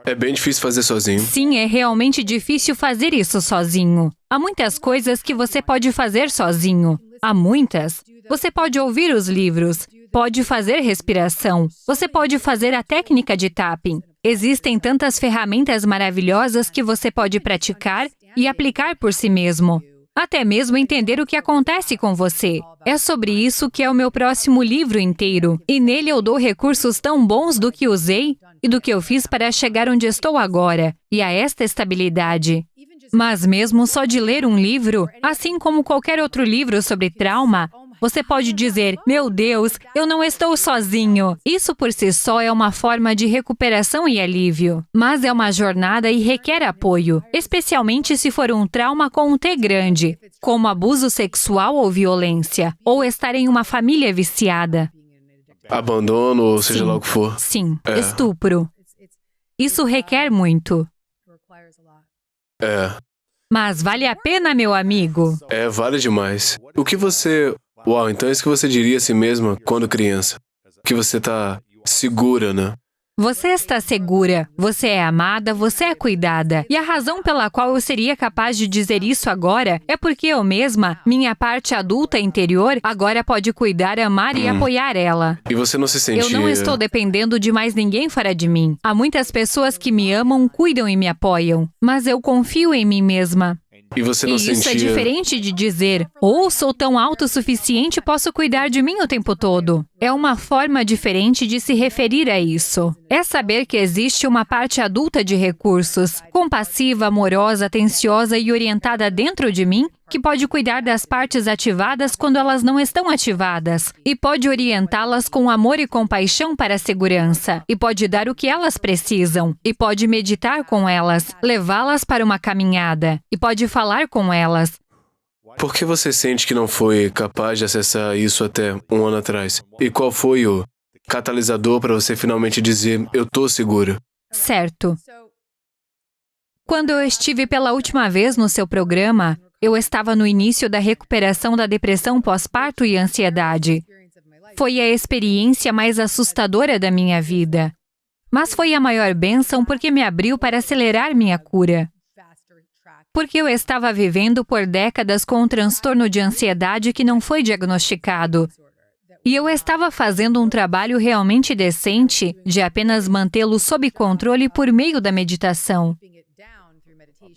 É bem difícil fazer sozinho. Sim, é realmente difícil fazer isso sozinho. Há muitas coisas que você pode fazer sozinho. Há muitas. Você pode ouvir os livros, pode fazer respiração, você pode fazer a técnica de tapping. Existem tantas ferramentas maravilhosas que você pode praticar e aplicar por si mesmo. Até mesmo entender o que acontece com você. É sobre isso que é o meu próximo livro inteiro. E nele eu dou recursos tão bons do que usei e do que eu fiz para chegar onde estou agora, e a esta estabilidade. Mas mesmo só de ler um livro, assim como qualquer outro livro sobre trauma, você pode dizer, meu Deus, eu não estou sozinho. Isso por si só é uma forma de recuperação e alívio. Mas é uma jornada e requer apoio, especialmente se for um trauma com um T grande, como abuso sexual ou violência, ou estar em uma família viciada. Abandono, ou seja lá o que for. Sim, estupro. Isso requer muito. Mas vale a pena, meu amigo. Vale demais. O que você... Uau, então é isso que você diria a si mesma quando criança. Que você tá segura, né? Você está segura, você é amada, você é cuidada. E a razão pela qual eu seria capaz de dizer isso agora é porque eu mesma, minha parte adulta interior, agora pode cuidar, amar e apoiar ela. E você não se sente... Eu não estou dependendo de mais ninguém fora de mim. Há muitas pessoas que me amam, cuidam e me apoiam. Mas eu confio em mim mesma. E você não E isso é diferente de dizer, ou sou tão autossuficiente, posso cuidar de mim o tempo todo. É uma forma diferente de se referir a isso. É saber que existe uma parte adulta de recursos, compassiva, amorosa, atenciosa e orientada dentro de mim, que pode cuidar das partes ativadas quando elas não estão ativadas, e pode orientá-las com amor e compaixão para a segurança, e pode dar o que elas precisam, e pode meditar com elas, levá-las para uma caminhada, e pode falar com elas. Por que você sente que não foi capaz de acessar isso até um ano atrás? E qual foi o catalisador para você finalmente dizer, eu tô seguro? Certo. Quando eu estive pela última vez no seu programa, eu estava no início da recuperação da depressão pós-parto e ansiedade. Foi a experiência mais assustadora da minha vida. Mas foi a maior bênção porque me abriu para acelerar minha cura. Porque eu estava vivendo por décadas com um transtorno de ansiedade que não foi diagnosticado. E eu estava fazendo um trabalho realmente decente de apenas mantê-lo sob controle por meio da meditação.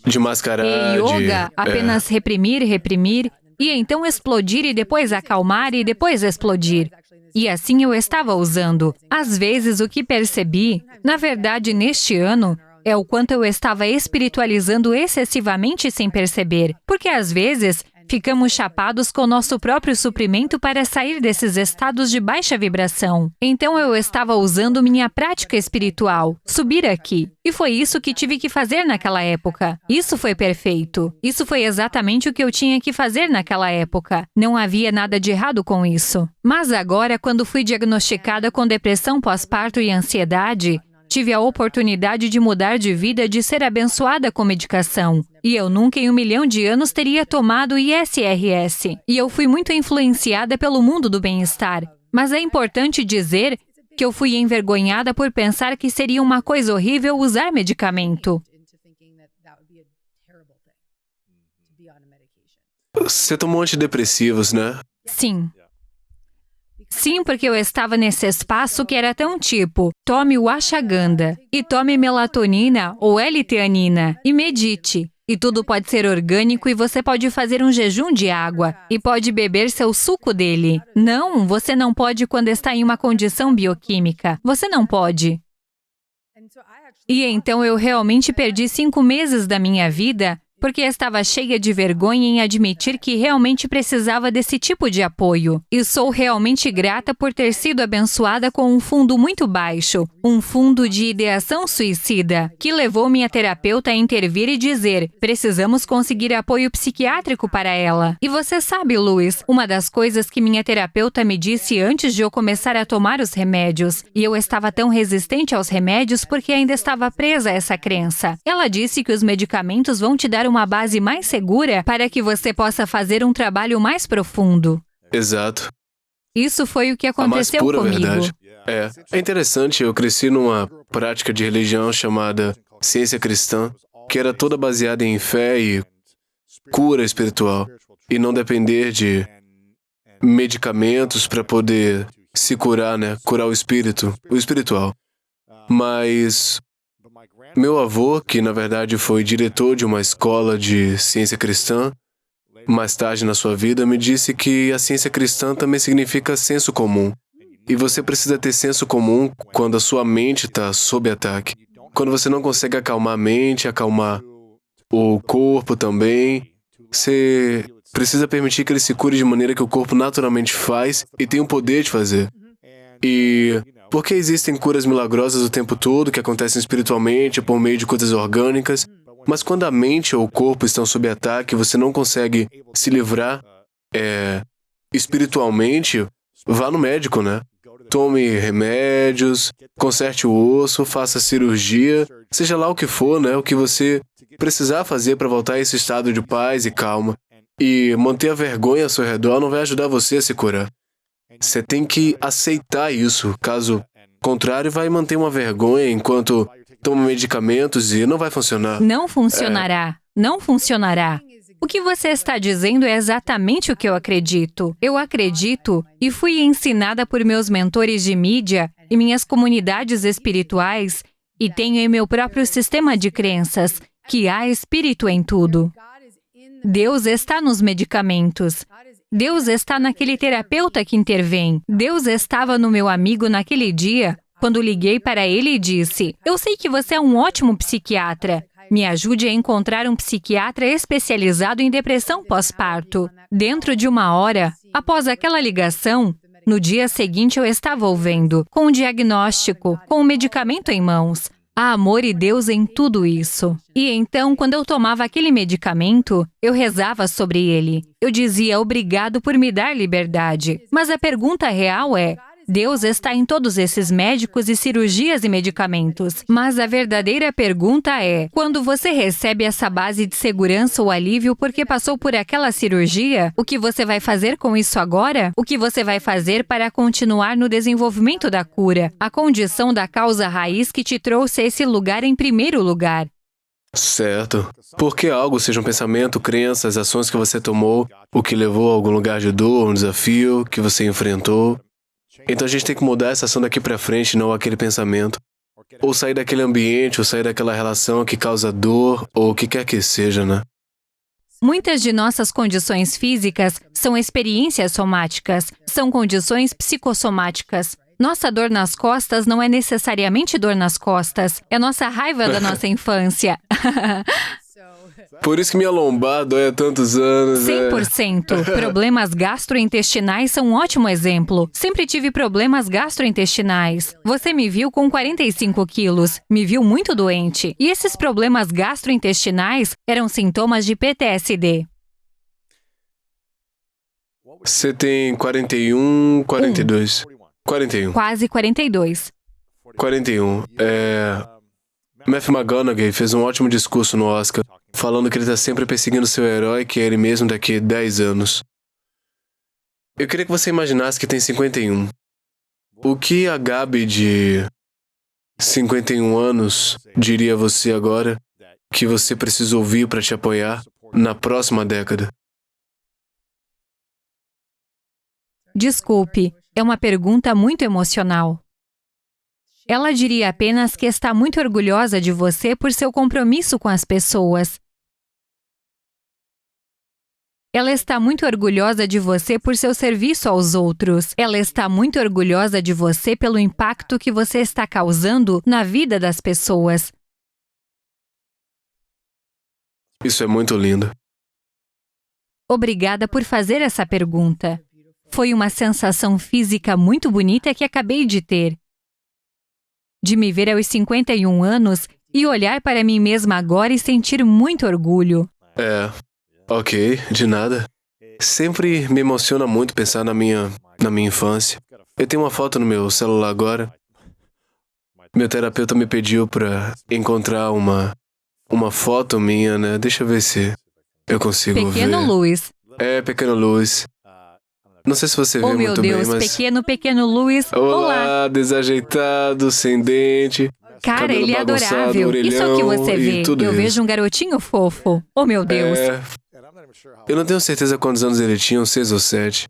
De mascarar, E yoga, apenas reprimir, e então explodir e depois acalmar e depois explodir. E assim eu estava usando. Às vezes o que percebi, na verdade neste ano, é o quanto eu estava espiritualizando excessivamente sem perceber. Porque às vezes ficamos chapados com nosso próprio suprimento para sair desses estados de baixa vibração. Então eu estava usando minha prática espiritual, subir aqui. E foi isso que tive que fazer naquela época. Isso foi perfeito. Isso foi exatamente o que eu tinha que fazer naquela época. Não havia nada de errado com isso. Mas agora, quando fui diagnosticada com depressão pós-parto e ansiedade, tive a oportunidade de mudar de vida, de ser abençoada com medicação. E eu nunca em 1 milhão de anos teria tomado ISRS. E eu fui muito influenciada pelo mundo do bem-estar. Mas é importante dizer que eu fui envergonhada por pensar que seria uma coisa horrível usar medicamento. Você tomou antidepressivos, né? Sim. Sim, porque eu estava nesse espaço que era tão tipo, tome o ashwagandha, e tome melatonina ou L-teanina, e medite. E tudo pode ser orgânico e você pode fazer um jejum de água, e pode beber seu suco dele. Não, você não pode quando está em uma condição bioquímica. Você não pode. E então eu realmente perdi 5 meses da minha vida porque estava cheia de vergonha em admitir que realmente precisava desse tipo de apoio. E sou realmente grata por ter sido abençoada com um fundo muito baixo, um fundo de ideação suicida, que levou minha terapeuta a intervir e dizer, precisamos conseguir apoio psiquiátrico para ela. E você sabe, Luiz, uma das coisas que minha terapeuta me disse antes de eu começar a tomar os remédios, e eu estava tão resistente aos remédios porque ainda estava presa a essa crença. Ela disse que os medicamentos vão te dar uma base mais segura para que você possa fazer um trabalho mais profundo. Exato. Isso foi o que aconteceu a mais pura comigo. Verdade. É interessante, eu cresci numa prática de religião chamada ciência cristã, que era toda baseada em fé e cura espiritual, e não depender de medicamentos para poder se curar, né? Curar o espiritual. Mas meu avô, que na verdade foi diretor de uma escola de ciência cristã, mais tarde na sua vida, me disse que a ciência cristã também significa senso comum. E você precisa ter senso comum quando a sua mente está sob ataque. Quando você não consegue acalmar a mente, acalmar o corpo também, você precisa permitir que ele se cure de maneira que o corpo naturalmente faz e tem o poder de fazer. E porque existem curas milagrosas o tempo todo que acontecem espiritualmente por meio de coisas orgânicas, mas quando a mente ou o corpo estão sob ataque, você não consegue se livrar espiritualmente, vá no médico, né? Tome remédios, conserte o osso, faça cirurgia, seja lá o que for, né? O que você precisar fazer para voltar a esse estado de paz e calma. E manter a vergonha ao seu redor não vai ajudar você a se curar. Você tem que aceitar isso, caso contrário, vai manter uma vergonha enquanto toma medicamentos e não vai funcionar. Não funcionará. Não funcionará. O que você está dizendo é exatamente o que eu acredito. Eu acredito e fui ensinada por meus mentores de mídia e minhas comunidades espirituais e tenho em meu próprio sistema de crenças que há espírito em tudo. Deus está nos medicamentos. Deus está naquele terapeuta que intervém. Deus estava no meu amigo naquele dia, quando liguei para ele e disse: "Eu sei que você é um ótimo psiquiatra. Me ajude a encontrar um psiquiatra especializado em depressão pós-parto." Dentro de 1 hora, após aquela ligação, no dia seguinte eu estava ouvendo, com um diagnóstico, com o medicamento em mãos. Há amor e Deus em tudo isso. E então, quando eu tomava aquele medicamento, eu rezava sobre ele. Eu dizia: "Obrigado por me dar liberdade." Mas a pergunta real é: Deus está em todos esses médicos e cirurgias e medicamentos. Mas a verdadeira pergunta é: quando você recebe essa base de segurança ou alívio porque passou por aquela cirurgia, o que você vai fazer com isso agora? O que você vai fazer para continuar no desenvolvimento da cura? A condição da causa raiz que te trouxe a esse lugar em primeiro lugar. Certo. Porque algo, seja um pensamento, crenças, ações que você tomou, o que levou a algum lugar de dor, um desafio que você enfrentou. Então a gente tem que mudar essa ação daqui para frente, não aquele pensamento. Ou sair daquele ambiente, ou sair daquela relação que causa dor, ou o que quer que seja, né? Muitas de nossas condições físicas são experiências somáticas, são condições psicossomáticas. Nossa dor nas costas não é necessariamente dor nas costas, é nossa raiva da nossa infância. Por isso que minha lombar dói há tantos anos. 100%. Problemas gastrointestinais são um ótimo exemplo. Sempre tive problemas gastrointestinais. Você me viu com 45 quilos, me viu muito doente. E esses problemas gastrointestinais eram sintomas de PTSD. Você tem 41, 42. 41. Quase 42. 41. Matthew McConaughey fez um ótimo discurso no Oscar, falando que ele está sempre perseguindo seu herói, que é ele mesmo daqui a 10 anos. Eu queria que você imaginasse que tem 51. O que a Gabi de 51 anos diria a você agora que você precisa ouvir para te apoiar na próxima década? Desculpe, é uma pergunta muito emocional. Ela diria apenas que está muito orgulhosa de você por seu compromisso com as pessoas. Ela está muito orgulhosa de você por seu serviço aos outros. Ela está muito orgulhosa de você pelo impacto que você está causando na vida das pessoas. Isso é muito lindo. Obrigada por fazer essa pergunta. Foi uma sensação física muito bonita que acabei de ter. De me ver aos 51 anos e olhar para mim mesma agora e sentir muito orgulho. Ok, de nada. Sempre me emociona muito pensar na minha infância. Eu tenho uma foto no meu celular agora. Meu terapeuta me pediu para encontrar uma foto minha, né? Deixa eu ver se eu consigo ver. Pequeno Luiz. Pequeno Luiz. Não sei se você vê muito bem, mas... Oh, meu Deus, pequeno Luiz. Olá, desajeitado, sem dente. Cara, ele é adorável. Orelhão, isso é o que você vê. Eu isso. vejo um garotinho fofo. Oh, meu Deus. Eu não tenho certeza quantos anos ele tinha, 6 ou 7.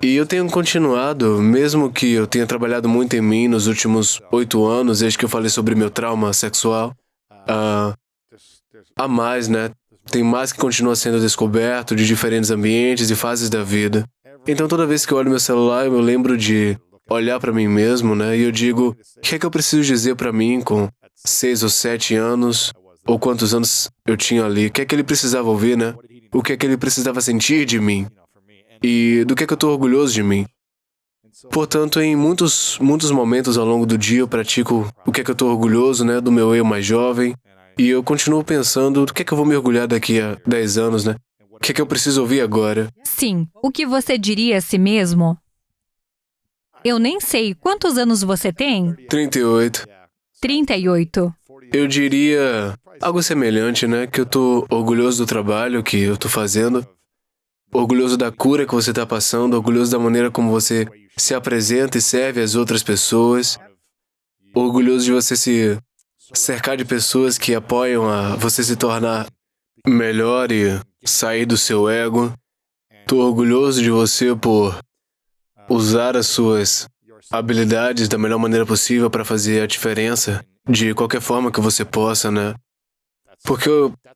E eu tenho continuado, mesmo que eu tenha trabalhado muito em mim nos últimos 8 anos, desde que eu falei sobre meu trauma sexual, há mais, né? Tem mais que continua sendo descoberto de diferentes ambientes e fases da vida. Então toda vez que eu olho meu celular, eu lembro de olhar para mim mesmo, né? E eu digo, o que é que eu preciso dizer para mim com 6 ou 7 anos? Ou quantos anos eu tinha ali? O que é que ele precisava ouvir, né? O que é que ele precisava sentir de mim? E do que é que eu estou orgulhoso de mim? Portanto, em muitos momentos ao longo do dia eu pratico o que é que eu estou orgulhoso, né? Do meu eu mais jovem. E eu continuo pensando, do que é que eu vou me orgulhar daqui a 10 anos, né? O que é que eu preciso ouvir agora? Sim, o que você diria a si mesmo? Eu nem sei, quantos anos você tem? 38. 38. Eu diria algo semelhante, né? Que eu tô orgulhoso do trabalho que eu tô fazendo, orgulhoso da cura que você tá passando, orgulhoso da maneira como você se apresenta e serve às outras pessoas. Orgulhoso de você se cercar de pessoas que apoiam a você se tornar melhor e sair do seu ego. Estou orgulhoso de você por usar as suas habilidades da melhor maneira possível para fazer a diferença, de qualquer forma que você possa, né? Porque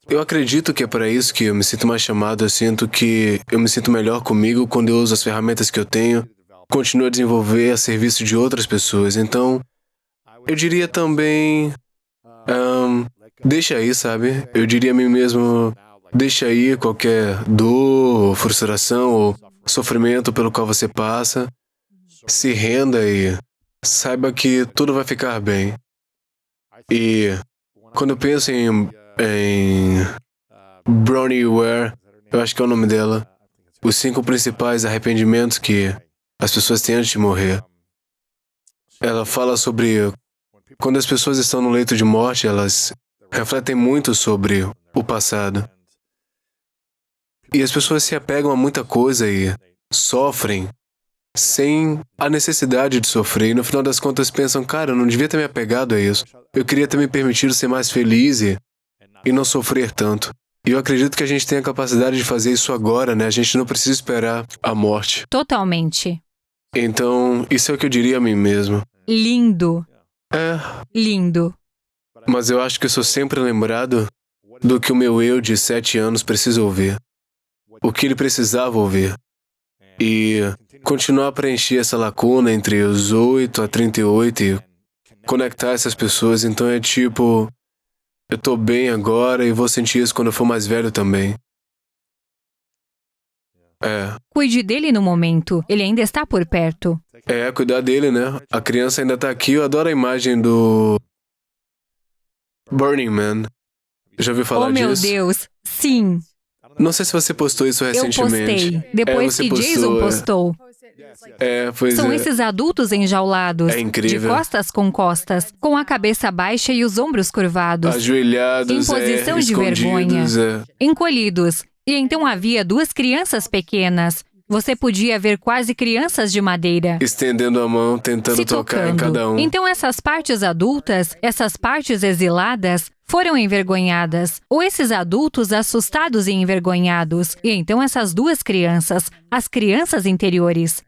eu acredito que é para isso que eu me sinto mais chamado. Eu sinto que eu me sinto melhor comigo quando eu uso as ferramentas que eu tenho, continuo a desenvolver a serviço de outras pessoas. Então, eu diria também, deixa aí, sabe? Eu diria a mim mesmo, deixa aí qualquer dor, frustração ou sofrimento pelo qual você passa. Se renda e saiba que tudo vai ficar bem. E quando eu penso em Bronnie Ware, eu acho que é o nome dela, os 5 principais arrependimentos que as pessoas têm antes de morrer. Ela fala sobre quando as pessoas estão no leito de morte, elas refletem muito sobre o passado. E as pessoas se apegam a muita coisa e sofrem sem a necessidade de sofrer. E no final das contas pensam, cara, eu não devia ter me apegado a isso. Eu queria ter me permitido ser mais feliz e não sofrer tanto. E eu acredito que a gente tem a capacidade de fazer isso agora, né? A gente não precisa esperar a morte. Totalmente. Então, isso é o que eu diria a mim mesmo. Lindo. Lindo. Mas eu acho que eu sou sempre lembrado do que o meu eu de 7 anos precisa ouvir. O que ele precisava ouvir. E continuar a preencher essa lacuna entre os 8 a 38 e conectar essas pessoas. Então é tipo, eu tô bem agora e vou sentir isso quando eu for mais velho também. Cuide dele no momento. Ele ainda está por perto. Cuidar dele, né? A criança ainda tá aqui. Eu adoro a imagem do Burning Man. Já ouviu falar disso? Oh, meu Deus. Sim. Não sei se você postou isso recentemente. Eu postei. Depois que Jason postou. Pois São esses adultos enjaulados. É incrível. De costas com costas. Com a cabeça baixa e os ombros curvados. Ajoelhados, em posição de vergonha. Encolhidos. E então havia 2 crianças pequenas. Você podia ver quase crianças de madeira. Estendendo a mão, tentando se tocar tocando. em cada um. Então essas partes adultas, essas partes exiladas, foram envergonhadas. Ou esses adultos assustados e envergonhados. E então essas 2 crianças, as crianças interiores,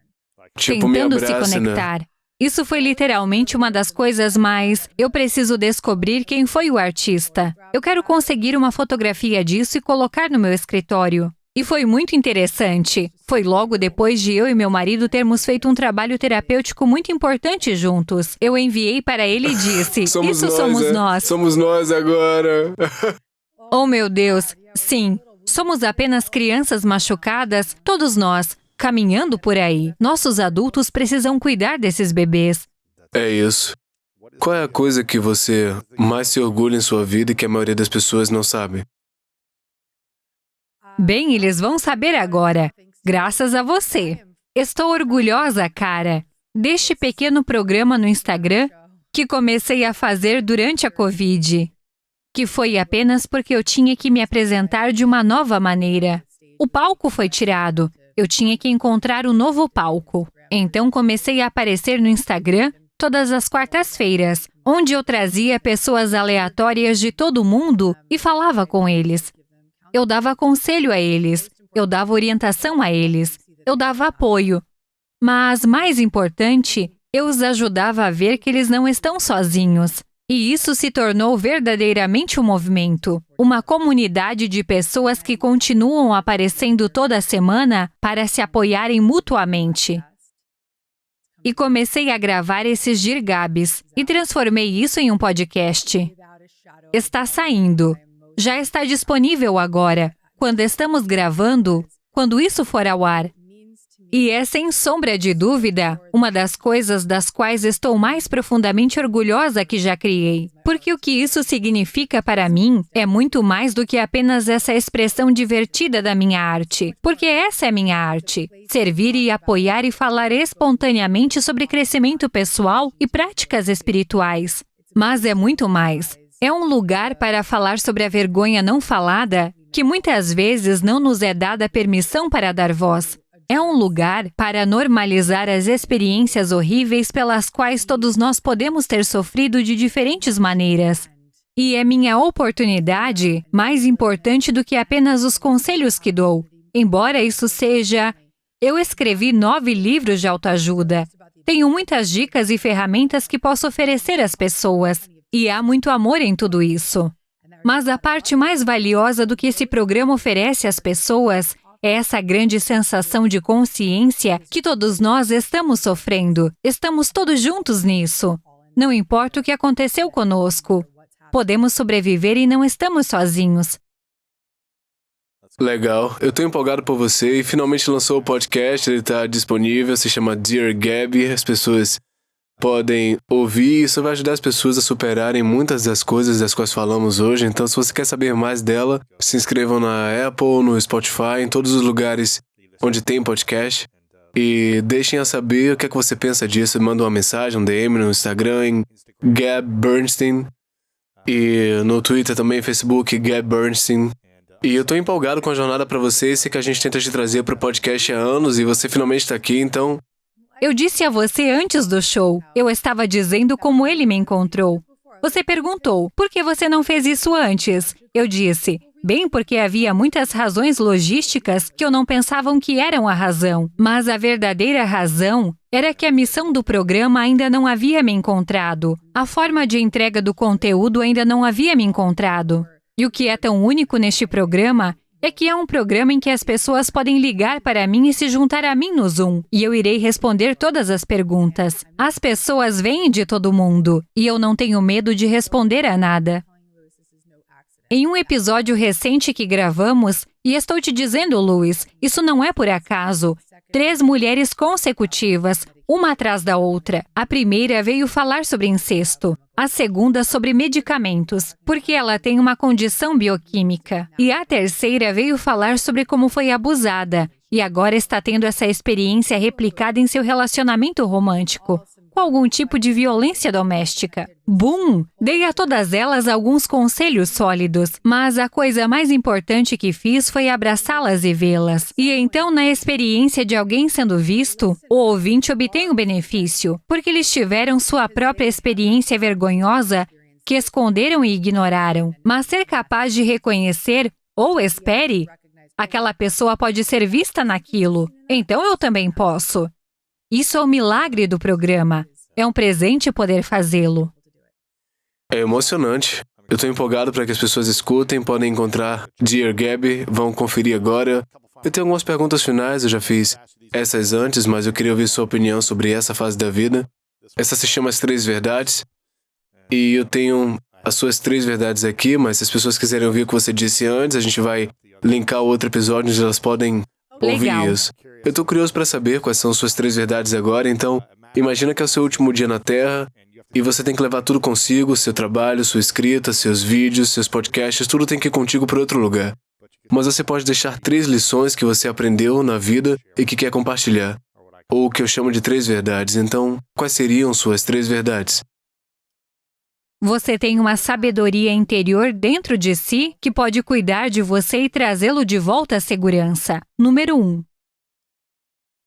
Tipo, me tentando abraça, se conectar. Né? Isso foi literalmente uma das coisas mais... Eu preciso descobrir quem foi o artista. Eu quero conseguir uma fotografia disso e colocar no meu escritório. E foi muito interessante. Foi logo depois de eu e meu marido termos feito um trabalho terapêutico muito importante juntos. Eu enviei para ele e disse, somos nós. Somos nós agora. Oh, meu Deus. Sim. Somos apenas crianças machucadas, todos nós, caminhando por aí. Nossos adultos precisam cuidar desses bebês. É isso. Qual é a coisa que você mais se orgulha em sua vida e que a maioria das pessoas não sabe? Bem, eles vão saber agora, graças a você. Estou orgulhosa, cara, deste pequeno programa no Instagram que comecei a fazer durante a Covid, que foi apenas porque eu tinha que me apresentar de uma nova maneira. O palco foi tirado, eu tinha que encontrar um novo palco. Então comecei a aparecer no Instagram todas as quartas-feiras, onde eu trazia pessoas aleatórias de todo mundo e falava com eles. Eu dava conselho a eles, eu dava orientação a eles, eu dava apoio. Mas, mais importante, eu os ajudava a ver que eles não estão sozinhos. E isso se tornou verdadeiramente um movimento, uma comunidade de pessoas que continuam aparecendo toda semana para se apoiarem mutuamente. E comecei a gravar esses girgabs e transformei isso em um podcast. Está saindo. Já está disponível agora, quando estamos gravando, quando isso for ao ar. E é, sem sombra de dúvida, uma das coisas das quais estou mais profundamente orgulhosa que já criei. Porque o que isso significa para mim é muito mais do que apenas essa expressão divertida da minha arte. Porque essa é a minha arte. Servir e apoiar e falar espontaneamente sobre crescimento pessoal e práticas espirituais. Mas é muito mais. É um lugar para falar sobre a vergonha não falada, que muitas vezes não nos é dada permissão para dar voz. É um lugar para normalizar as experiências horríveis pelas quais todos nós podemos ter sofrido de diferentes maneiras. E é minha oportunidade mais importante do que apenas os conselhos que dou. Embora isso seja... Eu escrevi 9 livros de autoajuda. Tenho muitas dicas e ferramentas que posso oferecer às pessoas. E há muito amor em tudo isso. Mas a parte mais valiosa do que esse programa oferece às pessoas é essa grande sensação de consciência que todos nós estamos sofrendo. Estamos todos juntos nisso. Não importa o que aconteceu conosco. Podemos sobreviver e não estamos sozinhos. Legal. Eu tô empolgado por você e finalmente lançou o podcast, ele tá disponível, se chama Dear Gabby. As pessoas podem ouvir, isso vai ajudar as pessoas a superarem muitas das coisas das quais falamos hoje. Então, se você quer saber mais dela, se inscrevam na Apple, no Spotify, em todos os lugares onde tem podcast. E deixem a saber o que é que você pensa disso. Manda uma mensagem, um DM no Instagram, em Gab Bernstein. E no Twitter também, Facebook, Gab Bernstein. E eu tô empolgado com a jornada pra você, esse que a gente tenta te trazer pro podcast há anos e você finalmente tá aqui, então... Eu disse a você antes do show. Eu estava dizendo como ele me encontrou. Você perguntou, por que você não fez isso antes? Eu disse, bem porque havia muitas razões logísticas que eu não pensava que eram a razão. Mas a verdadeira razão era que a missão do programa ainda não havia me encontrado. A forma de entrega do conteúdo ainda não havia me encontrado. E o que é tão único neste programa é que é um programa em que as pessoas podem ligar para mim e se juntar a mim no Zoom. E eu irei responder todas as perguntas. As pessoas vêm de todo mundo e eu não tenho medo de responder a nada. Em um episódio recente que gravamos, e estou te dizendo, Louis, isso não é por acaso, 3 mulheres consecutivas, uma atrás da outra. A primeira veio falar sobre incesto, a segunda sobre medicamentos, porque ela tem uma condição bioquímica. E a terceira veio falar sobre como foi abusada, e agora está tendo essa experiência replicada em seu relacionamento romântico, com algum tipo de violência doméstica. Bum! Dei a todas elas alguns conselhos sólidos, mas a coisa mais importante que fiz foi abraçá-las e vê-las. E então, na experiência de alguém sendo visto, o ouvinte obtém o benefício, porque eles tiveram sua própria experiência vergonhosa que esconderam e ignoraram. Mas ser capaz de reconhecer, ou espere, aquela pessoa pode ser vista naquilo, então eu também posso. Isso é o milagre do programa. É um presente poder fazê-lo. É emocionante. Eu tô empolgado para que as pessoas escutem, podem encontrar Dear Gabby, vão conferir agora. Eu tenho algumas perguntas finais, eu já fiz essas antes, mas eu queria ouvir sua opinião sobre essa fase da vida. Essa se chama As 3 Verdades. E eu tenho as suas 3 verdades aqui, mas se as pessoas quiserem ouvir o que você disse antes, a gente vai linkar o outro episódio onde elas podem ouvir isso. Eu tô curioso para saber quais são suas 3 verdades agora, então imagina que é o seu último dia na Terra e você tem que levar tudo consigo, seu trabalho, sua escrita, seus vídeos, seus podcasts, tudo tem que ir contigo para outro lugar. Mas você pode deixar 3 lições que você aprendeu na vida e que quer compartilhar. Ou o que eu chamo de 3 verdades. Então, quais seriam suas 3 verdades? Você tem uma sabedoria interior dentro de si que pode cuidar de você e trazê-lo de volta à segurança. Número 1.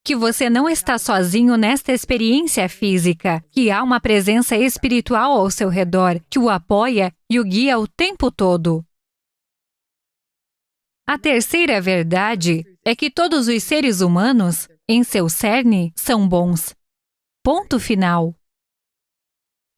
Que você não está sozinho nesta experiência física, que há uma presença espiritual ao seu redor, que o apoia e o guia o tempo todo. A terceira verdade é que todos os seres humanos, em seu cerne, são bons. Ponto final.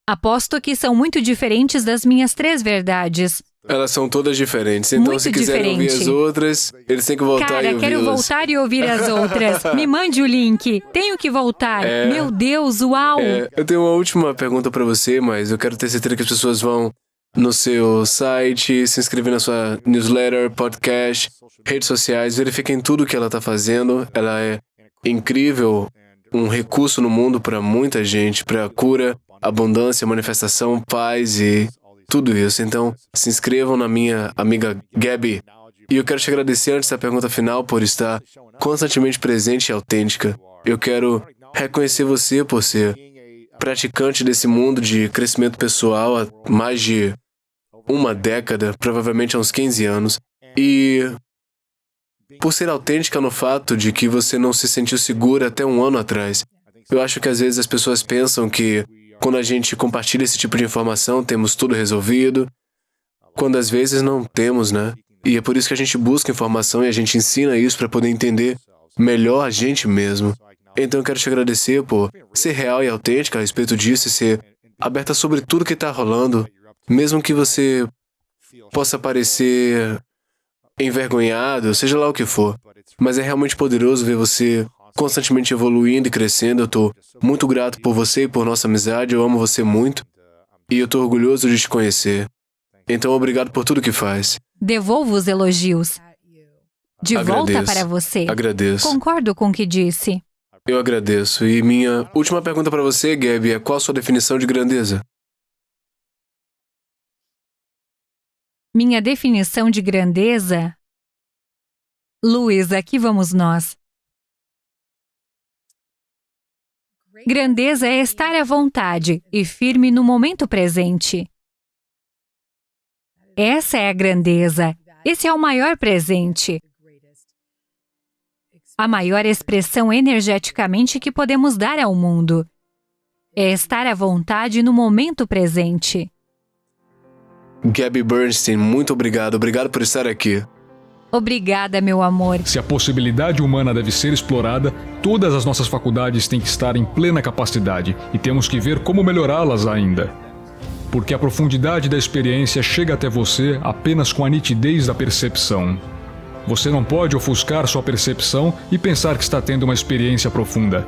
Aposto que são muito diferentes das minhas 3 verdades. Elas são todas diferentes, então Muito se quiserem ouvir diferente. as outras, eles têm que voltar Cara, e ouvi-las. quero voltar e ouvir as outras. Me mande o link. Tenho que voltar. Meu Deus, uau! Eu tenho uma última pergunta para você, mas eu quero ter certeza que as pessoas vão no seu site, se inscrever na sua newsletter, podcast, redes sociais, verifiquem tudo o que ela está fazendo. Ela é incrível, um recurso no mundo para muita gente, para cura, abundância, manifestação, paz e tudo isso. Então, se inscrevam na minha amiga Gabby. E eu quero te agradecer antes da pergunta final por estar constantemente presente e autêntica. Eu quero reconhecer você por ser praticante desse mundo de crescimento pessoal há mais de uma década, provavelmente há uns 15 anos. E por ser autêntica no fato de que você não se sentiu segura até um ano atrás. Eu acho que às vezes as pessoas pensam que quando a gente compartilha esse tipo de informação, temos tudo resolvido, quando às vezes não temos, né? E é por isso que a gente busca informação e a gente ensina isso para poder entender melhor a gente mesmo. Então eu quero te agradecer por ser real e autêntica a respeito disso e ser aberta sobre tudo que está rolando, mesmo que você possa parecer envergonhado, seja lá o que for. Mas é realmente poderoso ver você constantemente evoluindo e crescendo. Eu estou muito grato por você e por nossa amizade. Eu amo você muito e eu estou orgulhoso de te conhecer. Então, obrigado por tudo que faz. Devolvo os elogios. De volta Agradeço. para você. Agradeço. Concordo com o que disse. Eu agradeço. E minha última pergunta para você, Gabi, é qual a sua definição de grandeza? Minha definição de grandeza? Luiz, aqui vamos nós. Grandeza é estar à vontade e firme no momento presente. Essa é a grandeza. Esse é o maior presente. A maior expressão energeticamente que podemos dar ao mundo. É estar à vontade no momento presente. Gabi Bernstein, muito obrigado. Obrigado por estar aqui. Obrigada, meu amor. Se a possibilidade humana deve ser explorada, todas as nossas faculdades têm que estar em plena capacidade e temos que ver como melhorá-las ainda. Porque a profundidade da experiência chega até você apenas com a nitidez da percepção. Você não pode ofuscar sua percepção e pensar que está tendo uma experiência profunda.